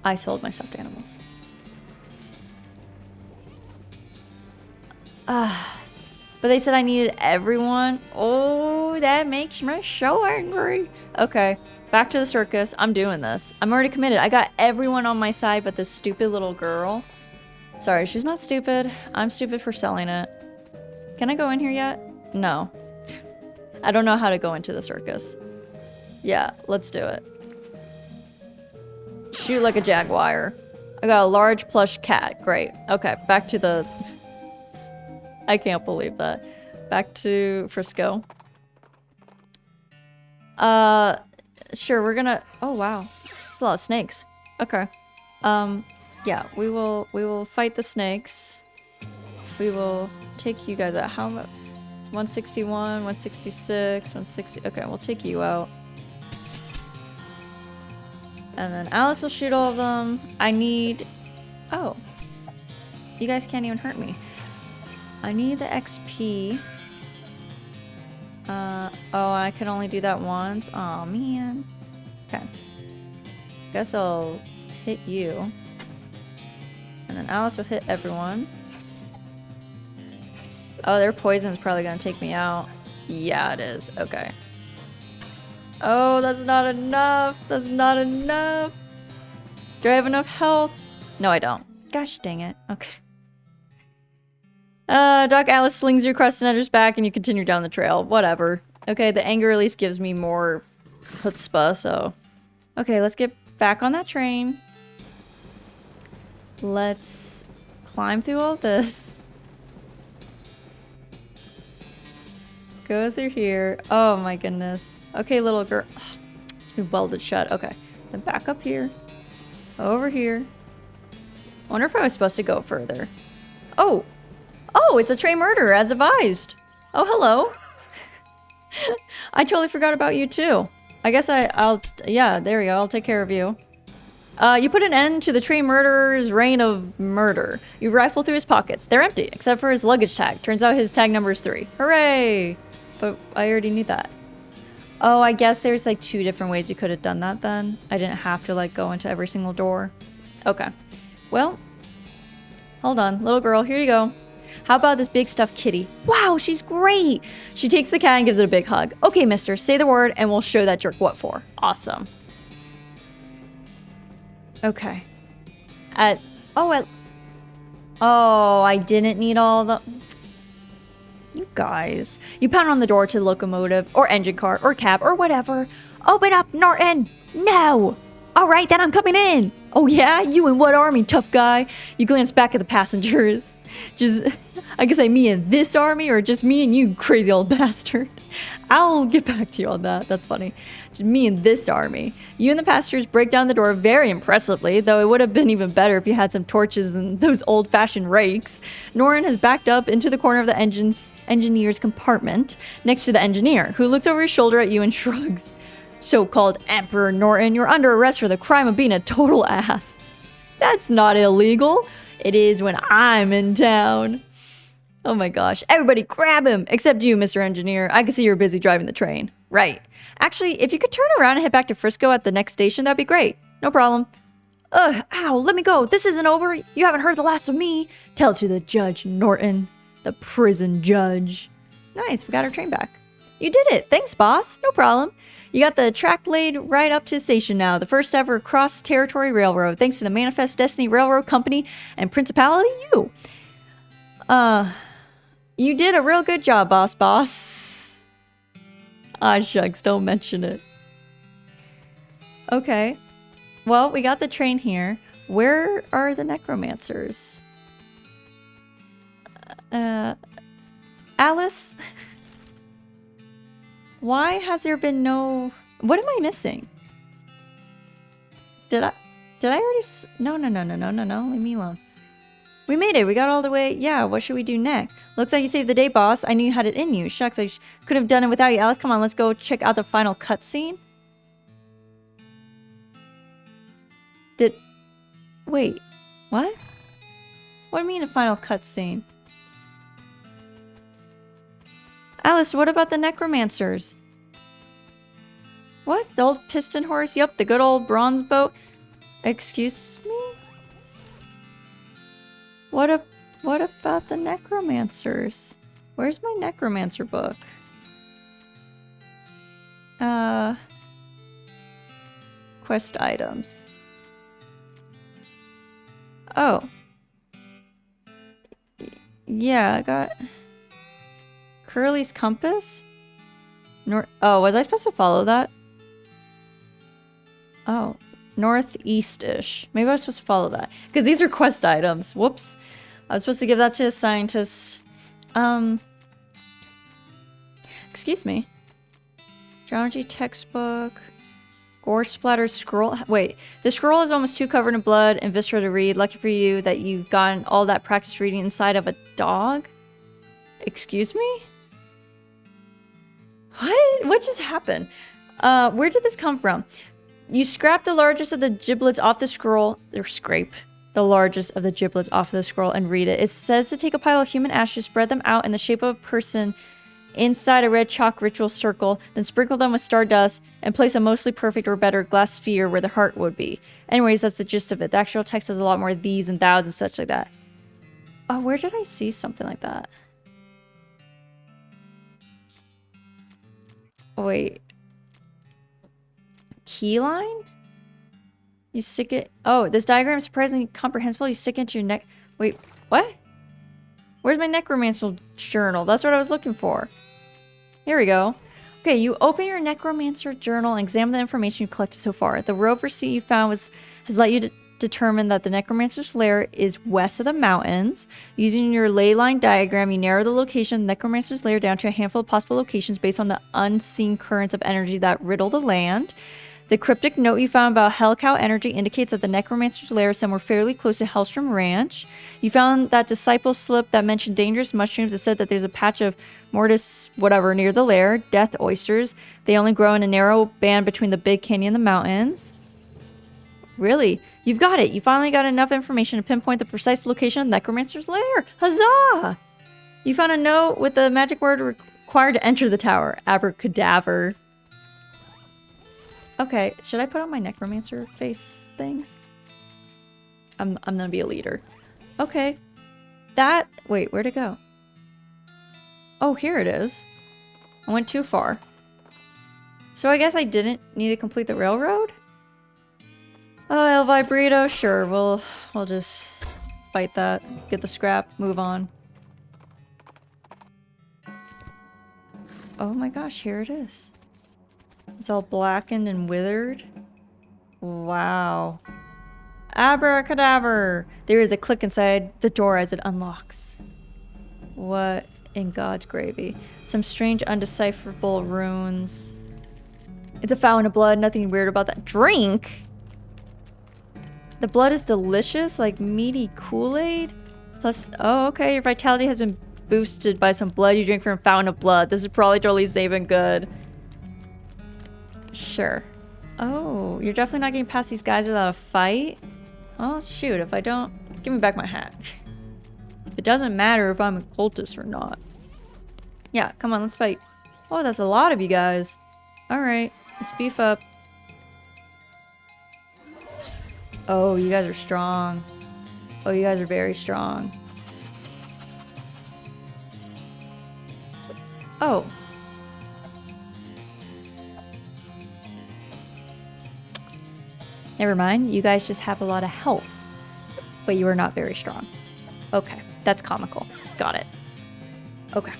I sold my stuffed animals. But they said I needed everyone. Oh, that makes me so angry. Okay, back to the circus. I'm doing this. I'm already committed. I got everyone on my side but this stupid little girl. Sorry, she's not stupid. I'm stupid for selling it. Can I go in here yet? No. I don't know how to go into the circus. Yeah, let's do it. Shoot like a jaguar. I got a large plush cat. Great. Okay, back to the... I can't believe that. Back to Frisco. Sure, we're gonna... Oh, wow. That's a lot of snakes. Okay. Yeah, we will fight the snakes. We will take you guys out. How much? It's 161, 166, 160. Okay, we'll take you out. And then Alice will shoot all of them. I need... Oh. You guys can't even hurt me. I need the XP. Oh, I can only do that once. Aw, man. Okay. Guess I'll hit you. And then Alice will hit everyone. Oh, their poison is probably gonna take me out. Yeah, it is. Okay. Oh, that's not enough. That's not enough. Do I have enough health? No, I don't. Gosh dang it. Okay. Doc Alice slings you across the netter's back and you continue down the trail. Whatever. Okay, the anger release gives me more chutzpah, so... Okay, let's get back on that train. Let's climb through all this. Go through here. Oh my goodness. Okay, little girl. Oh, it's been welded shut. Okay. Then back up here. Over here. I wonder if I was supposed to go further. Oh! Oh, it's a train murderer, as advised. Oh, hello. I totally forgot about you, too. I guess I'll... Yeah, there we go. I'll take care of you. You put an end to the train murderer's reign of murder. You rifle through his pockets. They're empty, except for his luggage tag. Turns out his tag number is 3. Hooray! But I already knew that. Oh, I guess there's like 2 different ways you could have done that then. I didn't have to like go into every single door. Okay. Well, hold on. Little girl, here you go. How about this big stuffed kitty? Wow, she's great! She takes the cat and gives it a big hug. Okay, mister, say the word and we'll show that jerk what for. Awesome. Okay. Oh, I didn't need all the... You guys. You pound on the door to the locomotive, or engine car, or cab, or whatever. Open up, Norton! No! Alright, then I'm coming in! Oh yeah? You in what army, tough guy? You glance back at the passengers. Just, I guess me in this army, or just me and you, crazy old bastard? I'll get back to you on that. That's funny. Just me and this army. You and the passengers break down the door very impressively, though it would have been even better if you had some torches and those old-fashioned rakes. Norton has backed up into the corner of the engineer's compartment, next to the engineer, who looks over his shoulder at you and shrugs. So-called Emperor Norton, you're under arrest for the crime of being a total ass. That's not illegal. It is when I'm in town. Oh my gosh. Everybody grab him! Except you, Mr. Engineer. I can see you're busy driving the train. Right. Actually, if you could turn around and head back to Frisco at the next station, that'd be great. No problem. Ugh, ow, let me go. This isn't over. You haven't heard the last of me. Tell it to the judge, Norton. The prison judge. Nice, we got our train back. You did it. Thanks, boss. No problem. You got the track laid right up to the station now. The first ever cross-territory railroad. Thanks to the Manifest Destiny Railroad Company and Principality U. You did a real good job, boss. Ah, shucks, don't mention it. Okay. Well, we got the train here. Where are the necromancers? Alice? Why has there been no... What am I missing? Did I already... No. Leave me alone. We made it. We got all the way... Yeah, what should we do next? Looks like you saved the day, boss. I knew you had it in you. Shucks, I could have done it without you. Alice, come on, let's go check out the final cutscene. Wait. What? What do you mean a final cutscene? Alice, what about the necromancers? What? The old piston horse? Yup, the good old bronze boat? Excuse me? What about the necromancers? Where's my necromancer book? Quest items. Oh. Yeah, I got... Curly's compass? Oh, was I supposed to follow that? Oh. Northeast-ish. Maybe I was supposed to follow that. Because these are quest items. Whoops. I was supposed to give that to a scientist. Excuse me. Geology textbook. Gore splattered scroll. Wait, the scroll is almost too covered in blood and viscera to read. Lucky for you that you've gotten all that practice reading inside of a dog. Excuse me? What just happened? Where did this come from? You scrap the largest of the giblets off the scroll, or scrape the largest of the giblets off of the scroll and read it. It says to take a pile of human ashes, spread them out in the shape of a person inside a red chalk ritual circle, then sprinkle them with stardust and place a mostly perfect or better glass sphere where the heart would be. Anyways, that's the gist of it. The actual text has a lot more these and thous and such like that. Oh, where did I see something like that? Wait. Keyline? You stick it... Oh, this diagram is surprisingly comprehensible. You stick it into your neck... Wait, what? Where's my necromancer journal? That's what I was looking for. Here we go. Okay, you open your necromancer journal and examine the information you've collected so far. The rope receipt you found has let you determine that the necromancer's lair is west of the mountains. Using your ley line diagram, you narrow the location of the necromancer's lair down to a handful of possible locations based on the unseen currents of energy that riddle the land. The cryptic note you found about Hell Cow energy indicates that the necromancer's lair is somewhere fairly close to Hellstrom Ranch. You found that disciple slip that mentioned dangerous mushrooms. It said that there's a patch of mortis whatever near the lair. Death oysters. They only grow in a narrow band between the big canyon and the mountains. Really? You've got it. You finally got enough information to pinpoint the precise location of the Necromancer's lair. Huzzah! You found a note with the magic word required to enter the tower. Abracadaver. Okay, should I put on my Necromancer face things? I'm gonna be a leader. Okay. That... Wait, where'd it go? Oh, here it is. I went too far. So I guess I didn't need to complete the railroad? Oh, El Vibrito, sure, we'll just fight that. Get the scrap, move on. Oh my gosh, here it is. It's all blackened and withered. Wow. Abracadaver! There is a click inside the door as it unlocks. What in God's gravy? Some strange undecipherable runes. It's a fountain of blood, nothing weird about that. Drink? The blood is delicious, like meaty Kool-Aid. Plus, oh, okay, your vitality has been boosted by some blood you drink from a fountain of blood. This is probably totally safe and good. Sure. Oh, you're definitely not getting past these guys without a fight? Oh, shoot, if I don't... Give me back my hat. It doesn't matter if I'm a cultist or not. Yeah, come on, let's fight. Oh, that's a lot of you guys. Alright, let's beef up. Oh, you guys are strong. Oh, you guys are very strong. Oh. Never mind, you guys just have a lot of health. But you are not very strong. Okay, that's comical. Got it. Okay.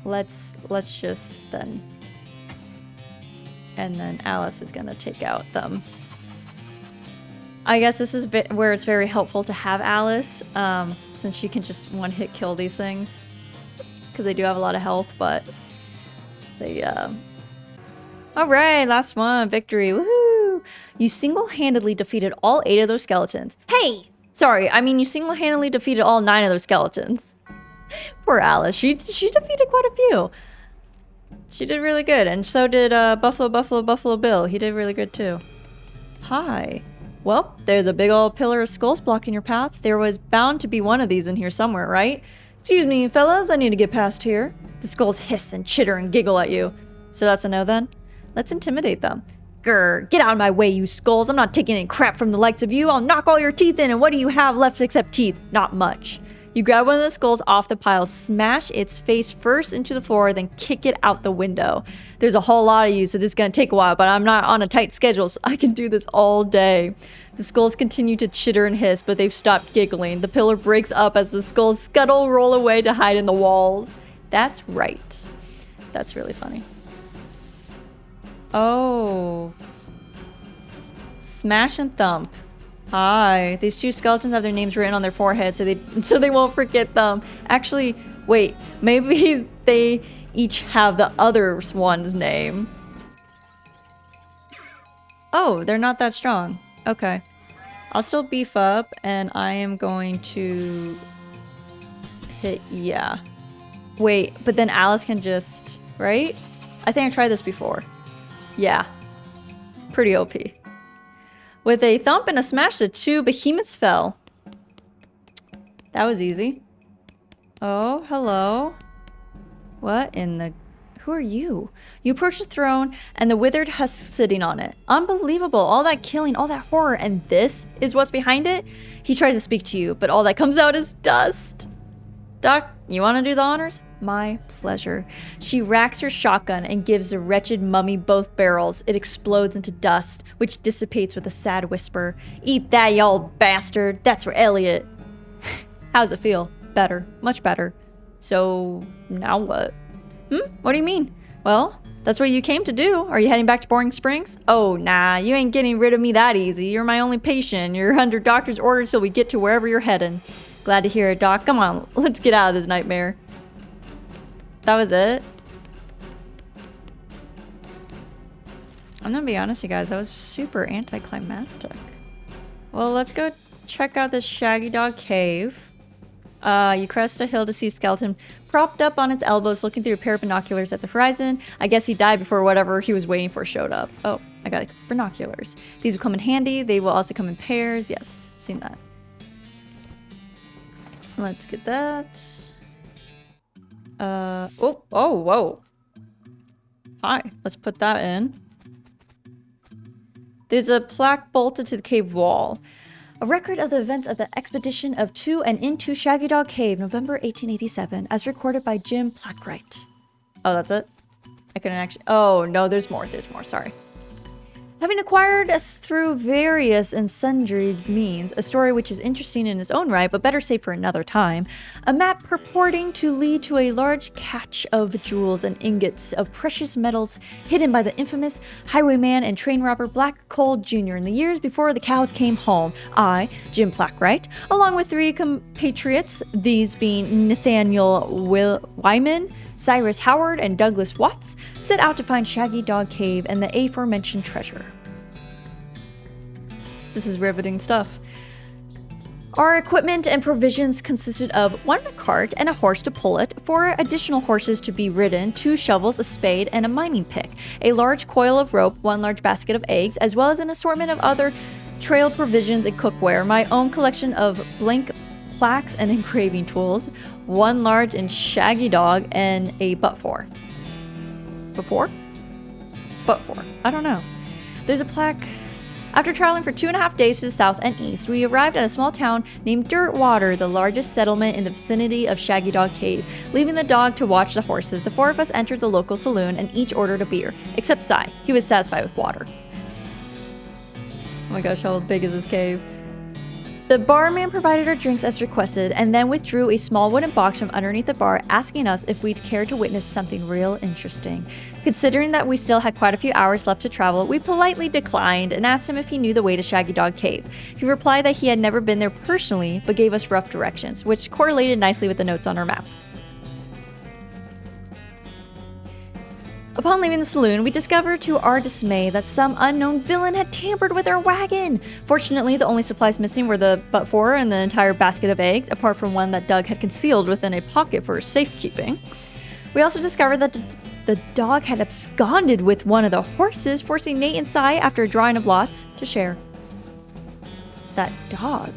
Let's just then... And then Alice is gonna take out them. I guess this is where it's very helpful to have Alice, since she can just one-hit kill these things. Because they do have a lot of health, but they, Alright, last one. Victory. Woohoo! You single-handedly defeated all 8 of those skeletons. Hey! Sorry, I mean you single-handedly defeated all 9 of those skeletons. Poor Alice. She defeated quite a few. She did really good. And so did Buffalo Bill. He did really good too. Hi. Well, there's a big old pillar of skulls blocking your path. There was bound to be one of these in here somewhere, right? Excuse me, fellas, I need to get past here. The skulls hiss and chitter and giggle at you. So that's a no then? Let's intimidate them. Grr, get out of my way, you skulls. I'm not taking any crap from the likes of you. I'll knock all your teeth in, and what do you have left except teeth? Not much. You grab one of the skulls off the pile, smash its face first into the floor, then kick it out the window. There's a whole lot of you, so this is gonna take a while, but I'm not on a tight schedule, so I can do this all day. The skulls continue to chitter and hiss, but they've stopped giggling. The pillar breaks up as the skulls scuttle roll away to hide in the walls. That's right. That's really funny. Oh. Smash and thump. Hi. These 2 skeletons have their names written on their foreheads so they won't forget them. Actually, wait. Maybe they each have the other one's name. Oh, they're not that strong. Okay. I'll still beef up and I am going to hit, yeah. Wait, but then Alice can just, right? I think I tried this before. Yeah. Pretty OP. With a thump and a smash, the 2 behemoths fell. That was easy. Oh, hello. What in the... Who are you? You approach the throne and the withered husk sitting on it. Unbelievable. All that killing, all that horror, and this is what's behind it? He tries to speak to you, but all that comes out is dust. Doc, you want to do the honors? My pleasure. She racks her shotgun and gives the wretched mummy both barrels. It explodes into dust, which dissipates with a sad whisper. Eat that, you old bastard. That's for Elliot. How's it feel? Better. Much better. So, now what? What do you mean? Well, that's what you came to do. Are you heading back to Boring Springs? Oh, nah. You ain't getting rid of me that easy. You're my only patient. You're under doctor's orders till we get to wherever you're heading. Glad to hear it, Doc. Come on, let's get out of this nightmare. That was it? I'm gonna be honest, you guys. That was super anticlimactic. Well, let's go check out this Shaggy Dog Cave. You crest a hill to see a skeleton propped up on its elbows, looking through a pair of binoculars at the horizon. I guess he died before whatever he was waiting for showed up. Oh, I got binoculars. These will come in handy. They will also come in pairs. Yes, seen that. Let's get that. Whoa. Hi, let's put that in. There's a plaque bolted to the cave wall. A record of the events of the expedition of to and into Shaggy Dog Cave, November 1887, as recorded by Jim Plackwright. Oh, that's it? I couldn't actually... Oh, no, there's more. There's more. Sorry. Having acquired through various and sundry means a story which is interesting in its own right, but better saved for another time, a map purporting to lead to a large cache of jewels and ingots of precious metals hidden by the infamous highwayman and train robber Black Cole Jr. in the years before the cows came home, I, Jim Plackwright, along with 3 compatriots, these being Nathaniel Wyman, Cyrus Howard, and Douglas Watts, set out to find Shaggy Dog Cave and the aforementioned treasure. This is riveting stuff. Our equipment and provisions consisted of 1 cart and a horse to pull it, 4 additional horses to be ridden, 2 shovels, a spade, and a mining pick, a large coil of rope, 1 large basket of eggs, as well as an assortment of other trail provisions and cookware, my own collection of blank plaques and engraving tools, 1 large and shaggy dog, and a but-for. Before? But-for. I don't know. There's a plaque... After traveling for 2.5 days to the south and east, we arrived at a small town named Dirtwater, the largest settlement in the vicinity of Shaggy Dog Cave. Leaving the dog to watch the horses, the 4 of us entered the local saloon and each ordered a beer, except Sai. He was satisfied with water. Oh my gosh, how big is this cave? The barman provided our drinks as requested and then withdrew a small wooden box from underneath the bar, asking us if we'd care to witness something real interesting. Considering that we still had quite a few hours left to travel, we politely declined and asked him if he knew the way to Shaggy Dog Cave. He replied that he had never been there personally, but gave us rough directions, which correlated nicely with the notes on our map. Upon leaving the saloon, we discovered to our dismay that some unknown villain had tampered with our wagon. Fortunately, the only supplies missing were the but-for and the entire basket of eggs, apart from one that Doug had concealed within a pocket for safekeeping. We also discovered that the dog had absconded with one of the horses, forcing Nate and Sai, after a drawing of lots, to share. That dog.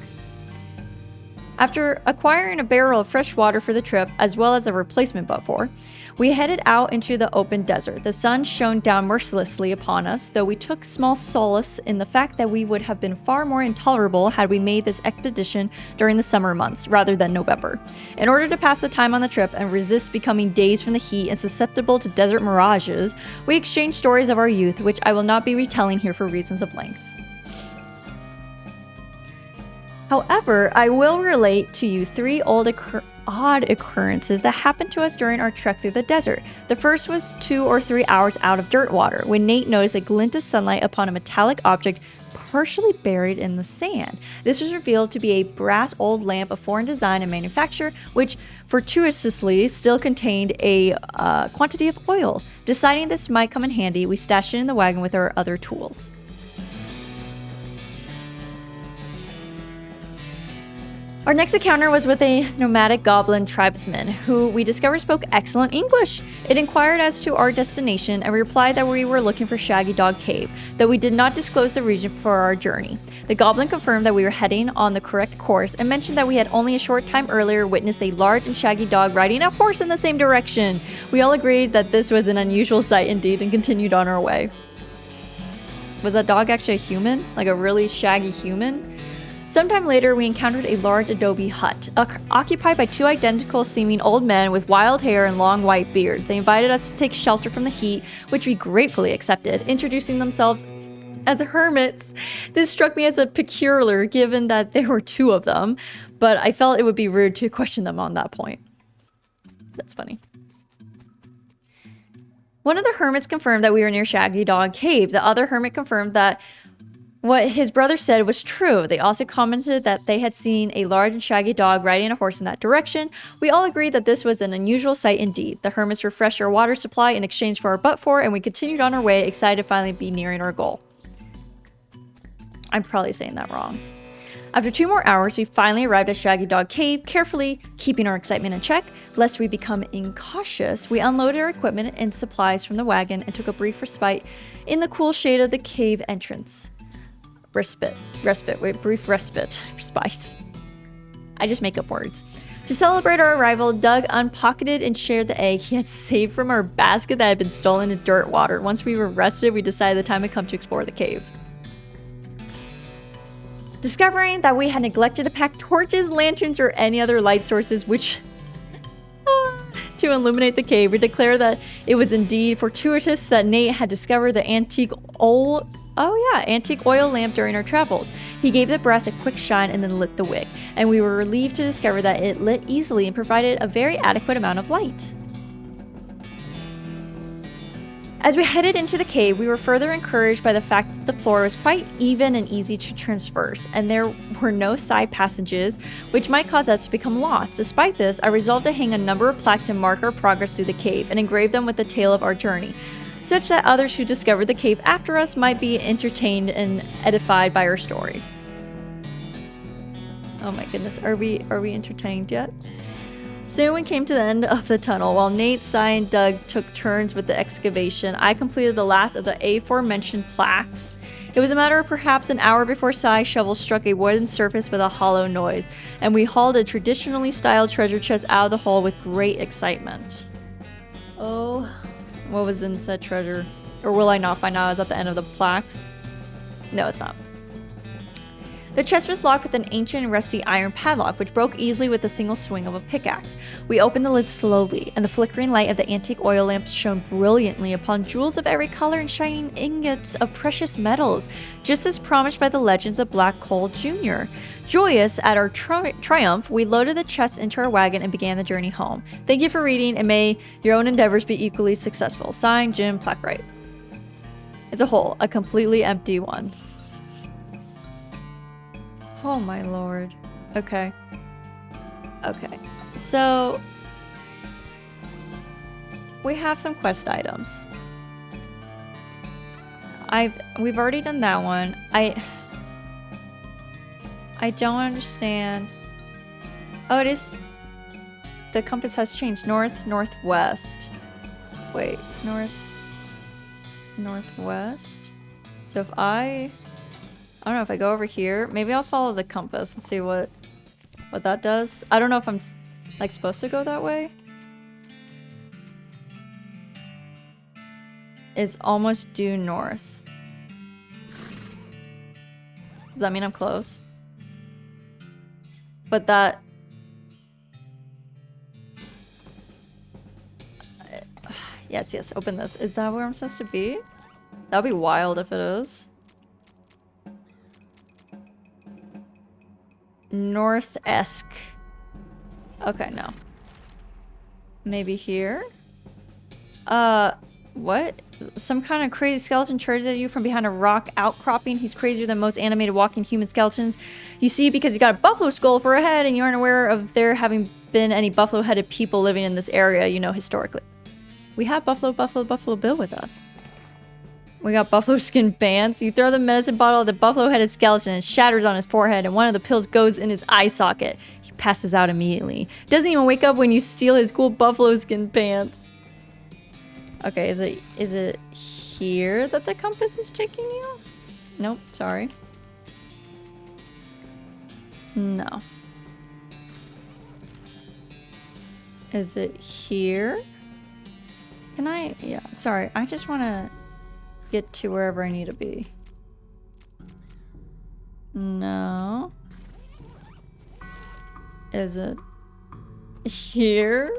After acquiring a barrel of fresh water for the trip, as well as a replacement but-for, we headed out into the open desert. The sun shone down mercilessly upon us, though we took small solace in the fact that we would have been far more intolerable had we made this expedition during the summer months, rather than November. In order to pass the time on the trip and resist becoming dazed from the heat and susceptible to desert mirages, we exchanged stories of our youth, which I will not be retelling here for reasons of length. However, I will relate to you 3 odd occurrences that happened to us during our trek through the desert. The first was 2 or 3 hours out of Dirtwater, when Nate noticed a glint of sunlight upon a metallic object partially buried in the sand. This was revealed to be a brass old lamp of foreign design and manufacture, which fortuitously still contained a quantity of oil. Deciding this might come in handy, we stashed it in the wagon with our other tools. Our next encounter was with a nomadic goblin tribesman, who we discovered spoke excellent English. It inquired as to our destination and replied that we were looking for Shaggy Dog Cave, though we did not disclose the region for our journey. The goblin confirmed that we were heading on the correct course and mentioned that we had only a short time earlier witnessed a large and shaggy dog riding a horse in the same direction. We all agreed that this was an unusual sight indeed and continued on our way. Was that dog actually a human? Like a really shaggy human? Sometime later, we encountered a large adobe hut, occupied by 2 identical-seeming old men with wild hair and long white beards. They invited us to take shelter from the heat, which we gratefully accepted, introducing themselves as hermits. This struck me as a peculiar, given that there were 2 of them, but I felt it would be rude to question them on that point. That's funny. One of the hermits confirmed that we were near Shaggy Dog Cave. The other hermit confirmed that what his brother said was true. They also commented that they had seen a large and shaggy dog riding a horse in that direction. We all agreed that this was an unusual sight indeed. The hermits refreshed our water supply in exchange for our but-for, and we continued on our way, excited to finally be nearing our goal. I'm probably saying that wrong. After 2 more hours, we finally arrived at Shaggy Dog Cave, carefully keeping our excitement in check, lest we become incautious. We unloaded our equipment and supplies from the wagon and took a brief respite in the cool shade of the cave entrance. Respite. I just make up words. To celebrate our arrival, Doug unpocketed and shared the egg he had saved from our basket that had been stolen in dirt water. Once we were rested, we decided the time had come to explore the cave. Discovering that we had neglected to pack torches, lanterns, or any other light sources which to illuminate the cave, we declared that it was indeed fortuitous that Nate had discovered the antique oil lamp during our travels. He gave the brass a quick shine and then lit the wick, and we were relieved to discover that it lit easily and provided a very adequate amount of light. As we headed into the cave, we were further encouraged by the fact that the floor was quite even and easy to traverse, and there were no side passages, which might cause us to become lost. Despite this, I resolved to hang a number of plaques to mark our progress through the cave and engrave them with the tale of our journey, such that others who discovered the cave after us might be entertained and edified by our story. Oh my goodness, are we entertained yet? Soon we came to the end of the tunnel. While Nate, Sai, and Doug took turns with the excavation, I completed the last of the aforementioned plaques. It was a matter of perhaps an hour before Sai's shovel struck a wooden surface with a hollow noise, and we hauled a traditionally styled treasure chest out of the hole with great excitement. Oh, what was in said treasure? Or will I not find out? Is at the end of the plaques? No, it's not. The chest was locked with an ancient and rusty iron padlock, which broke easily with a single swing of a pickaxe. We opened the lid slowly, and the flickering light of the antique oil lamp shone brilliantly upon jewels of every color and shining ingots of precious metals, just as promised by the legends of Black Coal Jr. Joyous at our triumph, we loaded the chest into our wagon and began the journey home. Thank you for reading, and may your own endeavors be equally successful. Signed, Jim Plackwright. It's a hole, a completely empty one. Oh my lord. Okay. Okay. So we have some quest items. We've already done that one. I don't understand. Oh, it is. The compass has changed. North, northwest. Wait, northwest. So if I don't know if I go over here. Maybe I'll follow the compass and see what that does. I don't know if I'm like supposed to go that way. Is almost due north. Does that mean I'm close? But that... Yes, open this. Is that where I'm supposed to be? That'd be wild if it is. North-esque. Okay, no. Maybe here? What? Some kind of crazy skeleton charges at you from behind a rock outcropping. He's crazier than most animated walking human skeletons. You see, because he's got a buffalo skull for a head and you aren't aware of there having been any buffalo-headed people living in this area, you know, historically. We have Buffalo Bill with us. We got buffalo skin pants. You throw the medicine bottle at the buffalo-headed skeleton and it shatters on his forehead, and one of the pills goes in his eye socket. He passes out immediately. Doesn't even wake up when you steal his cool buffalo skin pants. Okay, is it here that the compass is taking you? Nope, sorry. No. Is it here? Can I? Yeah, sorry. I just want to get to wherever I need to be. No. Is it here?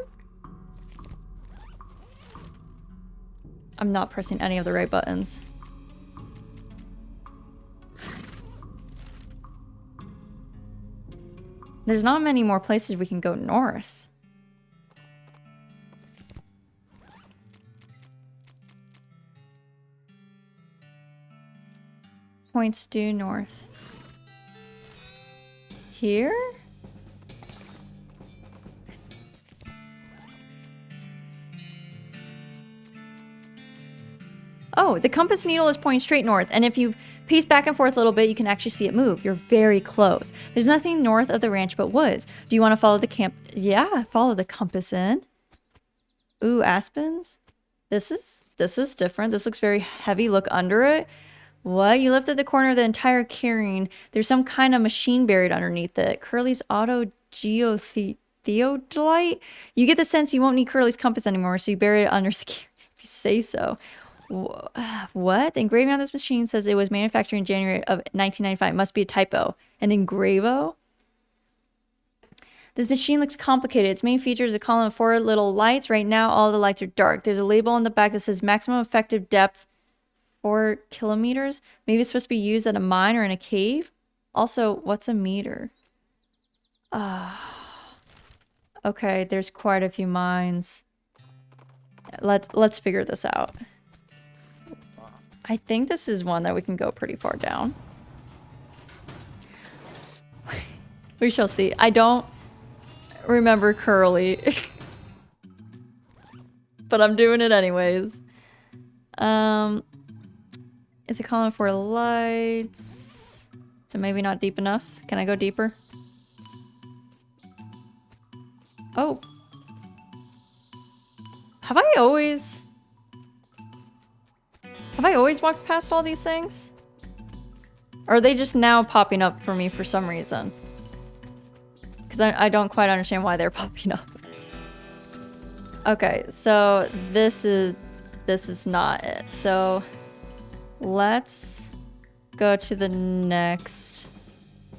I'm not pressing any of the right buttons. There's not many more places we can go north. Points due north. Here? Oh, the compass needle is pointing straight north, and if you pace back and forth a little bit, you can actually see it move. You're very close. There's nothing north of the ranch but woods. Do you want to follow the camp? Yeah, follow the compass in. Ooh, aspens? This is different. This looks very heavy. Look under it. What? You lifted the corner of the entire carrying. There's some kind of machine buried underneath it. Curly's auto geotheodolite? You get the sense you won't need Curly's compass anymore, so you bury it under the carrying, if you say so. What? The engraving on this machine says it was manufactured in January of 1995. Must be a typo. An engravo? This machine looks complicated. Its main feature is a column of 4 little lights. Right now, all the lights are dark. There's a label on the back that says maximum effective depth 4 kilometers. Maybe it's supposed to be used at a mine or in a cave. Also, what's a meter? Okay, there's quite a few mines. Let's figure this out. I think this is one that we can go pretty far down. We shall see. I don't remember Curly. But I'm doing it anyways. It's a column for lights. So maybe not deep enough. Can I go deeper? Oh. Have I always walked past all these things? Or are they just now popping up for me for some reason? Because I don't quite understand why they're popping up. Okay, so this is not it. So let's go to the next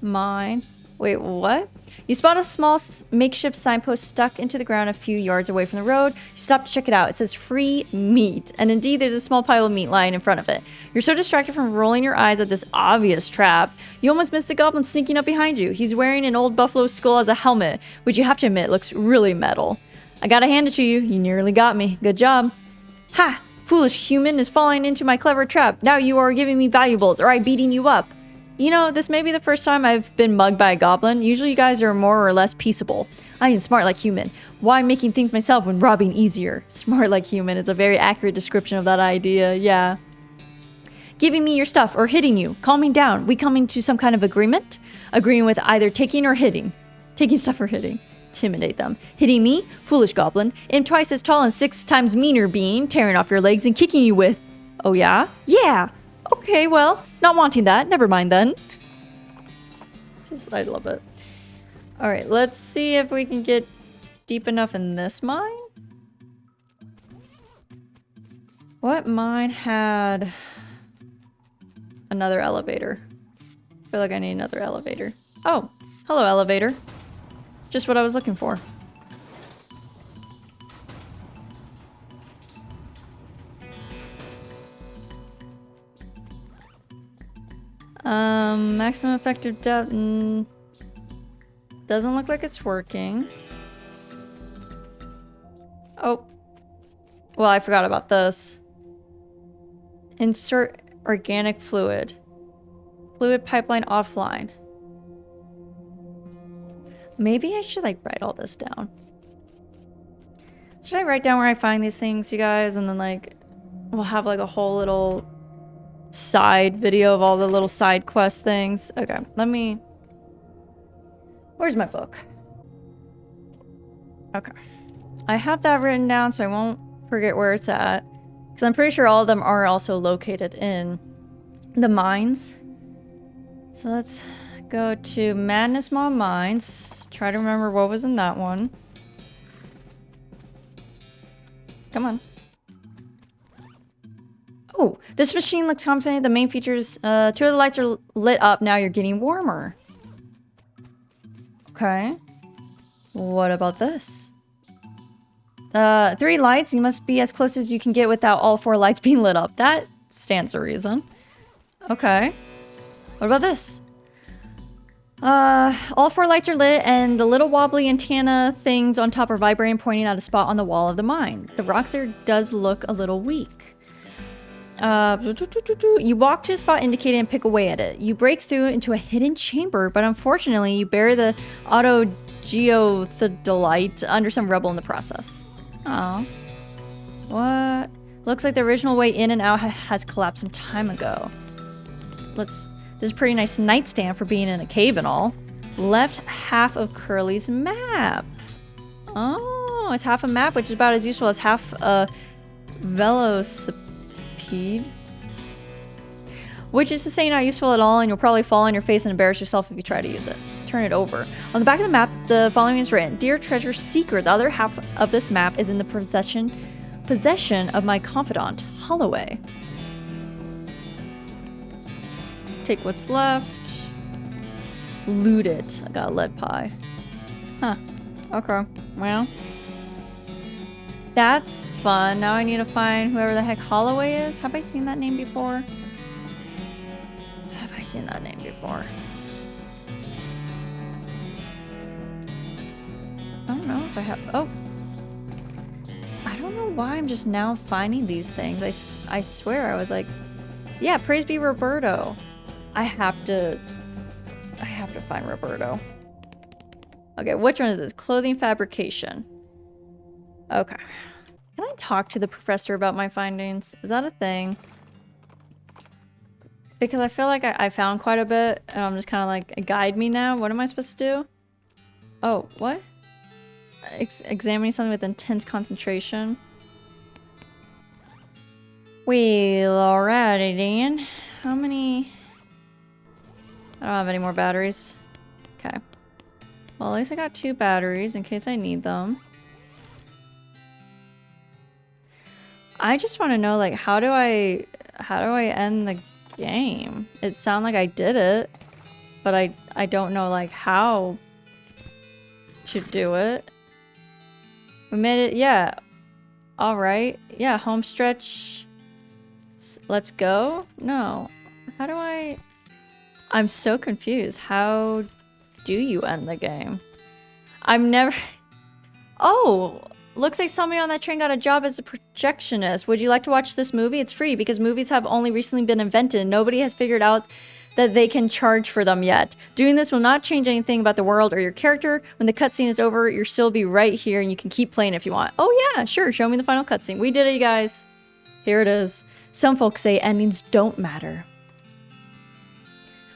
mine. Wait, what? You spot a small makeshift signpost stuck into the ground a few yards away from the road. You stop to check it out. It says free meat. And indeed, there's a small pile of meat lying in front of it. You're so distracted from rolling your eyes at this obvious trap, you almost miss the goblin sneaking up behind you. He's wearing an old buffalo skull as a helmet, which you have to admit looks really metal. I gotta hand it to you. You nearly got me. Good job. Ha! Foolish human is falling into my clever trap. Now you are giving me valuables, or I'm beating you up. You know, this may be the first time I've been mugged by a goblin. Usually you guys are more or less peaceable. I am smart like human. Why making things myself when robbing easier? Smart like human is a very accurate description of that idea, yeah. Giving me your stuff or hitting you. Calming down. We coming to some kind of agreement? Agreeing with either taking or hitting. Taking stuff or hitting. Intimidate them. Hitting me? Foolish goblin. Am twice as tall and 6 times meaner being, tearing off your legs and kicking you with. Oh yeah? Yeah! Okay, well, not wanting that. Never mind then. I love it. Alright, let's see if we can get deep enough in this mine. What mine had another elevator? I feel like I need another elevator. Oh, hello elevator. Just what I was looking for. Maximum effective depth. Doesn't look like it's working. Oh. Well, I forgot about this. Insert organic fluid. Fluid pipeline offline. Maybe I should like write all this down. Should I write down where I find these things, you guys? And then like, we'll have like a whole little side video of all the little side quest things. Okay, let me... Where's my book? Okay. I have that written down so I won't forget where it's at. Because I'm pretty sure all of them are also located in the mines. So let's go to Madness Maw Mines. Try to remember what was in that one. Come on. Oh, this machine looks complicated. The main features, 2 of the lights are lit up. Now you're getting warmer. Okay. What about this? 3 lights. You must be as close as you can get without all 4 lights being lit up. That stands to reason. Okay. What about this? All 4 lights are lit and the little wobbly antenna things on top are vibrating, pointing at a spot on the wall of the mine. The rock there does look a little weak. You walk to a spot indicated and pick away at it. You break through into a hidden chamber, but unfortunately you bury the auto geotheodolite under some rubble in the process. Oh. What? Looks like the original way in and out has collapsed some time ago. This is a pretty nice nightstand for being in a cave and all. Left half of Curly's map. Oh, it's half a map, which is about as useful as half a velocipede. Which is to say not useful at all, and you'll probably fall on your face and embarrass yourself if you try to use it. Turn it over. On the back of the map, the following is written. Dear treasure seeker, the other half of this map is in the possession of my confidant, Holloway. Take what's left. Loot it. I got a lead pie. Huh. Okay. Well. That's fun. Now I need to find whoever the heck Holloway is. Have I seen that name before? Have I seen that name before? I don't know if I have. Oh. I don't know why I'm just now finding these things. I swear I was like, yeah, praise be Roberto. I have to find Roberto. Okay, which one is this? Clothing fabrication. Okay. Can I talk to the professor about my findings? Is that a thing? Because I feel like I found quite a bit, and I'm just kind of like, guide me now. What am I supposed to do? Oh, what? Examining something with intense concentration. Well, alrighty then. How many? I don't have any more batteries. Okay. Well, at least I got 2 batteries in case I need them. I just want to know, like, how do I end the game? It sounds like I did it, but I don't know, like, how to do it. We made it, yeah. Alright. Yeah, home stretch. Let's go? No. How do I... I'm so confused. How do you end the game? I'm never... Oh! Looks like somebody on that train got a job as a projectionist. Would you like to watch this movie? It's free because movies have only recently been invented and nobody has figured out that they can charge for them yet. Doing this will not change anything about the world or your character. When the cutscene is over, you'll still be right here and you can keep playing if you want. Oh yeah, sure, show me the final cutscene. We did it, you guys. Here it is. Some folks say endings don't matter.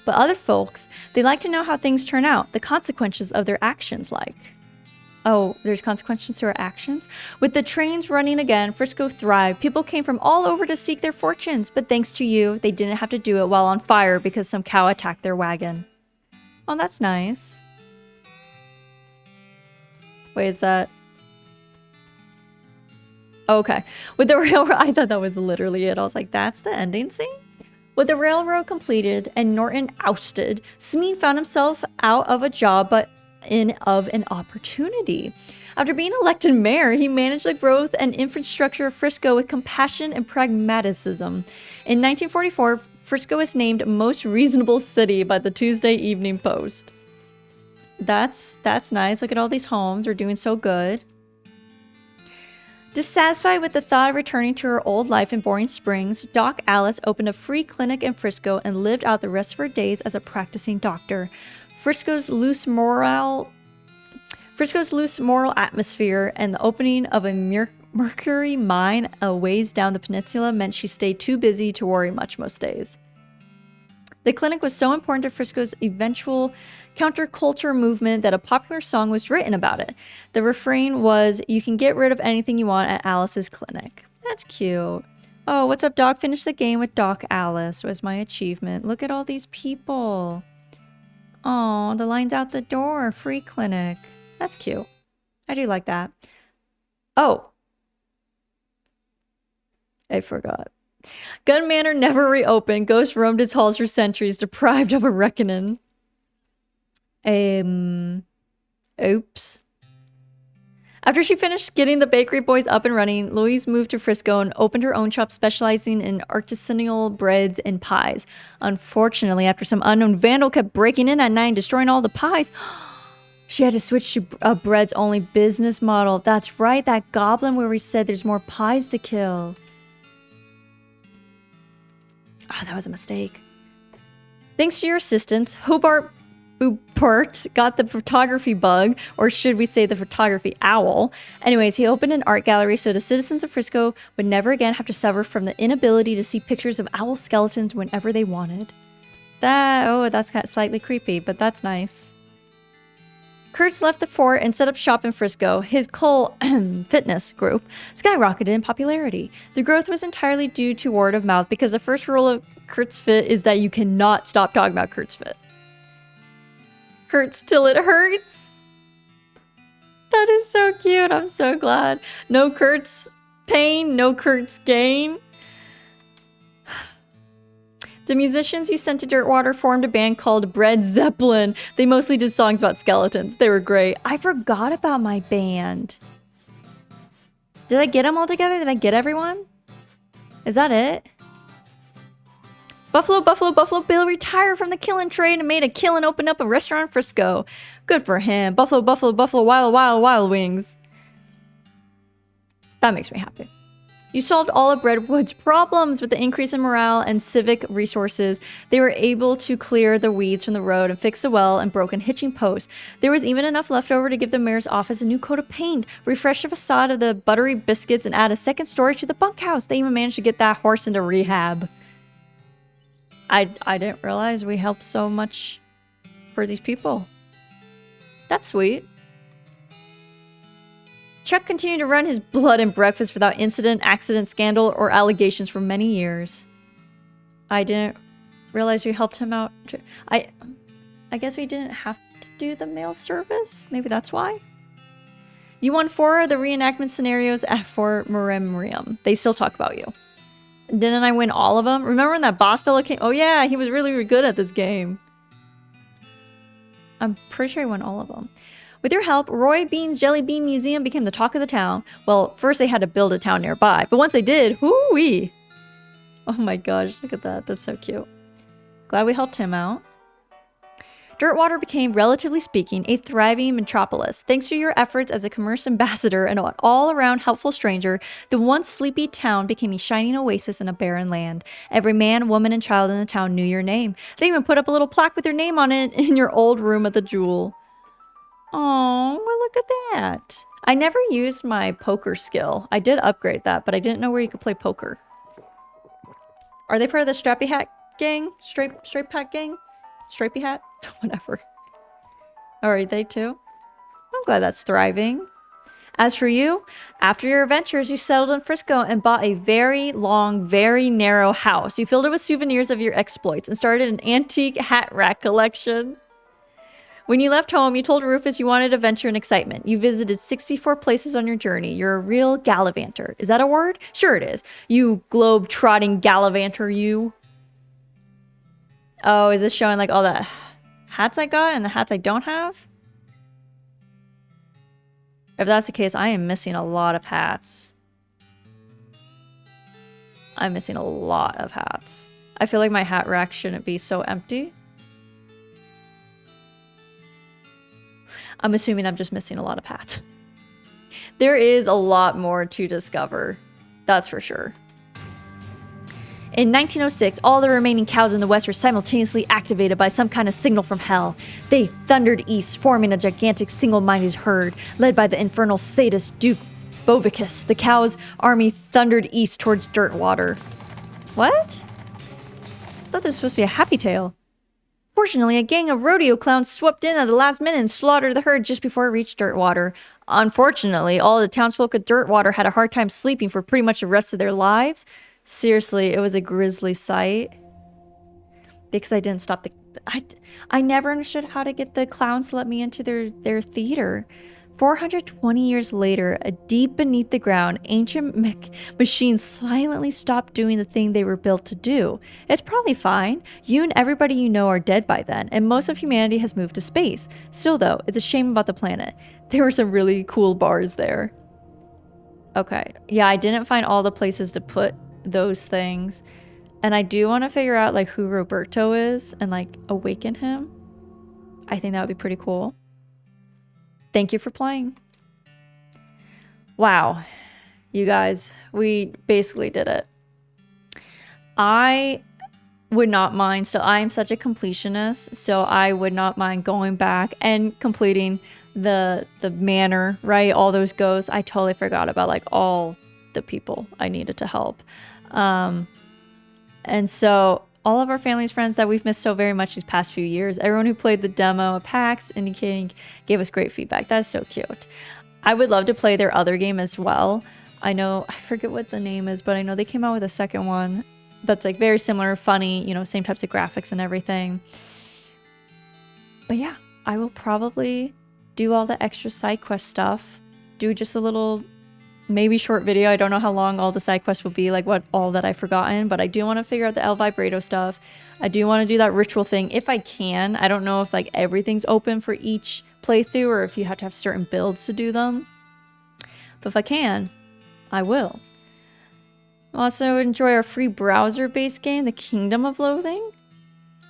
But other folks, they like to know how things turn out, the consequences of their actions like. Oh, there's consequences to our actions? With the trains running again, Frisco thrived. People came from all over to seek their fortunes, but thanks to you, they didn't have to do it while on fire because some cow attacked their wagon. Oh, that's nice. Wait, is that... Oh, okay. With the railroad... I thought that was literally it. I was like, that's the ending scene? With the railroad completed and Norton ousted, Smee found himself out of a job, but of an opportunity. After being elected mayor, he managed the growth and infrastructure of Frisco with compassion and pragmatism. In 1944, Frisco was named Most Reasonable City by the Tuesday Evening Post. That's nice. Look at all these homes. They're doing so good. Dissatisfied with the thought of returning to her old life in Boring Springs, Doc Alice opened a free clinic in Frisco and lived out the rest of her days as a practicing doctor. Frisco's loose moral atmosphere and the opening of a mercury mine a ways down the peninsula meant she stayed too busy to worry much most days. The clinic was so important to Frisco's eventual counterculture movement that a popular song was written about it. The refrain was, "You can get rid of anything you want at Alice's clinic." That's cute. Oh, what's up, Doc? Finished the game with Doc Alice was my achievement. Look at all these people. Oh, the line's out the door. Free clinic. That's cute. I do like that. Oh. I forgot. Gun Manor never reopened. Ghost roamed its halls for centuries, deprived of a reckoning. Oops. After she finished getting the bakery boys up and running, Louise moved to Frisco and opened her own shop specializing in artisanal breads and pies. Unfortunately, after some unknown vandal kept breaking in at night and destroying all the pies, she had to switch to a breads-only business model. That's right, that goblin where we said there's more pies to kill. Oh, that was a mistake. Thanks to your assistance, Hobart Newport got the photography bug, or should we say the photography owl. Anyways, he opened an art gallery so the citizens of Frisco would never again have to suffer from the inability to see pictures of owl skeletons whenever they wanted. That's kind of slightly creepy, but that's nice. Kurtz left the fort and set up shop in Frisco. His cult fitness group skyrocketed in popularity. The growth was entirely due to word of mouth because the first rule of Kurtz Fit is that you cannot stop talking about Kurtz Fit. Hurts till it hurts. That is so cute. I'm so glad. No Kurtz pain, no Kurtz gain. The musicians you sent to Dirtwater formed a band called Bread Zeppelin. They mostly did songs about skeletons. They were great. I forgot about my band. Did I get them all together? Did I get everyone? Is that it? Buffalo Bill retired from the killing trade and made a killing, opened up a restaurant in Frisco. Good for him. Buffalo, wild wings. That makes me happy. You solved all of Redwood's problems with the increase in morale and civic resources. They were able to clear the weeds from the road and fix the well and broken hitching posts. There was even enough left over to give the mayor's office a new coat of paint, refresh the facade of the buttery biscuits, and add a second story to the bunkhouse. They even managed to get that horse into rehab. I didn't realize we helped so much for these people. That's sweet. Chuck continued to run his blood and breakfast without incident, accident, scandal, or allegations for many years. I didn't realize we helped him out. I guess we didn't have to do the mail service. Maybe that's why. You won 4 of the reenactment scenarios at Fort Memoriam. They still talk about you. Didn't I win all of them? Remember when that boss fellow came? Oh yeah, he was really good at this game. I'm pretty sure I won all of them. With your help, Roy Bean's Jelly Bean Museum became the talk of the town. Well, first they had to build a town nearby, but once they did, hoo-wee! Oh my gosh, look at that. That's so cute. Glad we helped him out. Dirtwater became, relatively speaking, a thriving metropolis. Thanks to your efforts as a commerce ambassador and an all-around helpful stranger, the once sleepy town became a shining oasis in a barren land. Every man, woman, and child in the town knew your name. They even put up a little plaque with your name on it in your old room at the Jewel. Oh, well, look at that. I never used my poker skill. I did upgrade that, but I didn't know where you could play poker. Are they part of the Strappy Hat gang? Straight Hat gang? Stripey Hat? Whatever. Alright, they too? I'm glad that's thriving. As for you, after your adventures, you settled in Frisco and bought a very long, very narrow house. You filled it with souvenirs of your exploits and started an antique hat rack collection. When you left home, you told Rufus you wanted adventure and excitement. You visited 64 places on your journey. You're a real gallivanter. Is that a word? Sure it is. You globe-trotting gallivanter, you. Oh, is this showing like all the hats I got and the hats I don't have? If that's the case, I am missing a lot of hats. I'm missing a lot of hats. I feel like my hat rack shouldn't be so empty. I'm assuming I'm just missing a lot of hats. There is a lot more to discover. That's for sure. In 1906, all the remaining cows in the West were simultaneously activated by some kind of signal from hell. They thundered east, forming a gigantic single-minded herd, led by the infernal sadist Duke Bovicus. The cows' army thundered east towards Dirtwater. What? I thought this was supposed to be a happy tale. Fortunately, a gang of rodeo clowns swept in at the last minute and slaughtered the herd just before it reached Dirtwater. Unfortunately, all the townsfolk of Dirtwater had a hard time sleeping for pretty much the rest of their lives. Seriously, it was a grisly sight. Because I didn't stop the... I never understood how to get the clowns to let me into their theater. 420 years later, deep beneath the ground, ancient machines silently stopped doing the thing they were built to do. It's probably fine. You and everybody you know are dead by then, and most of humanity has moved to space. Still though, it's a shame about the planet. There were some really cool bars there. Okay, yeah, I didn't find all the places to put those things, and I do want to figure out like who Roberto is and like awaken him. I think that would be pretty cool. Thank you for playing. Wow, you guys, we basically did it. I would not mind still. I am such a completionist, so I would not mind going back and completing the manor, right? All those ghosts. I totally forgot about like all the people I needed to help. And so all of our family's friends that we've missed so very much these past few years, everyone who played the demo at PAX indicating gave us great feedback. That's so cute. I would love to play their other game as well. I know, I forget what the name is, but I know they came out with a second one that's like very similar, funny, you know, same types of graphics and everything. But yeah, I will probably do all the extra side quest stuff, do just a little maybe short video. I don't know how long all the side quests will be, like what all that I've forgotten, but I do want to figure out the El Vibrato stuff. I do want to do that ritual thing if I can. I don't know if like everything's open for each playthrough or if you have to have certain builds to do them. But if I can, I will. Also enjoy our free browser-based game, The Kingdom of Loathing.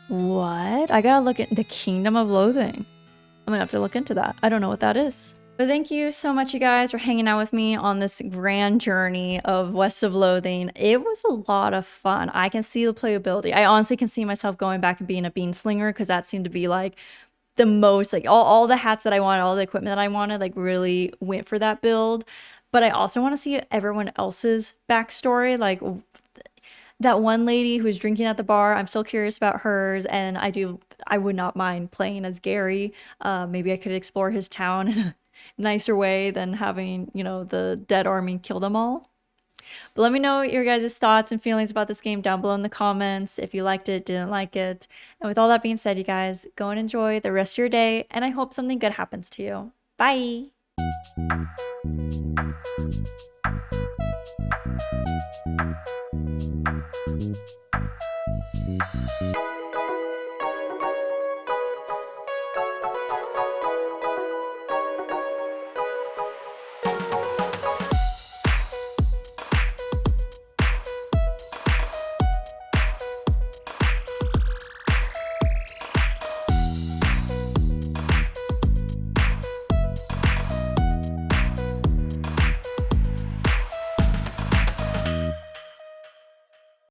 What? I gotta look at The Kingdom of Loathing. I'm gonna have to look into that. I don't know what that is. But thank you so much, you guys, for hanging out with me on this grand journey of West of Loathing. It was a lot of fun. I can see the playability. I honestly can see myself going back and being a bean slinger because that seemed to be like the most, like all the hats that I wanted, all the equipment that I wanted, like really went for that build. But I also want to see everyone else's backstory, like that one lady who was drinking at the bar. I'm still curious about hers, and I would not mind playing as Gary. Maybe I could explore his town in a nicer way than having, you know, the dead army kill them all. But let me know your guys' thoughts and feelings about this game down below in the comments, if you liked it, didn't like it. And with all that being said, you guys, go and enjoy the rest of your day, and I hope something good happens to you. Bye!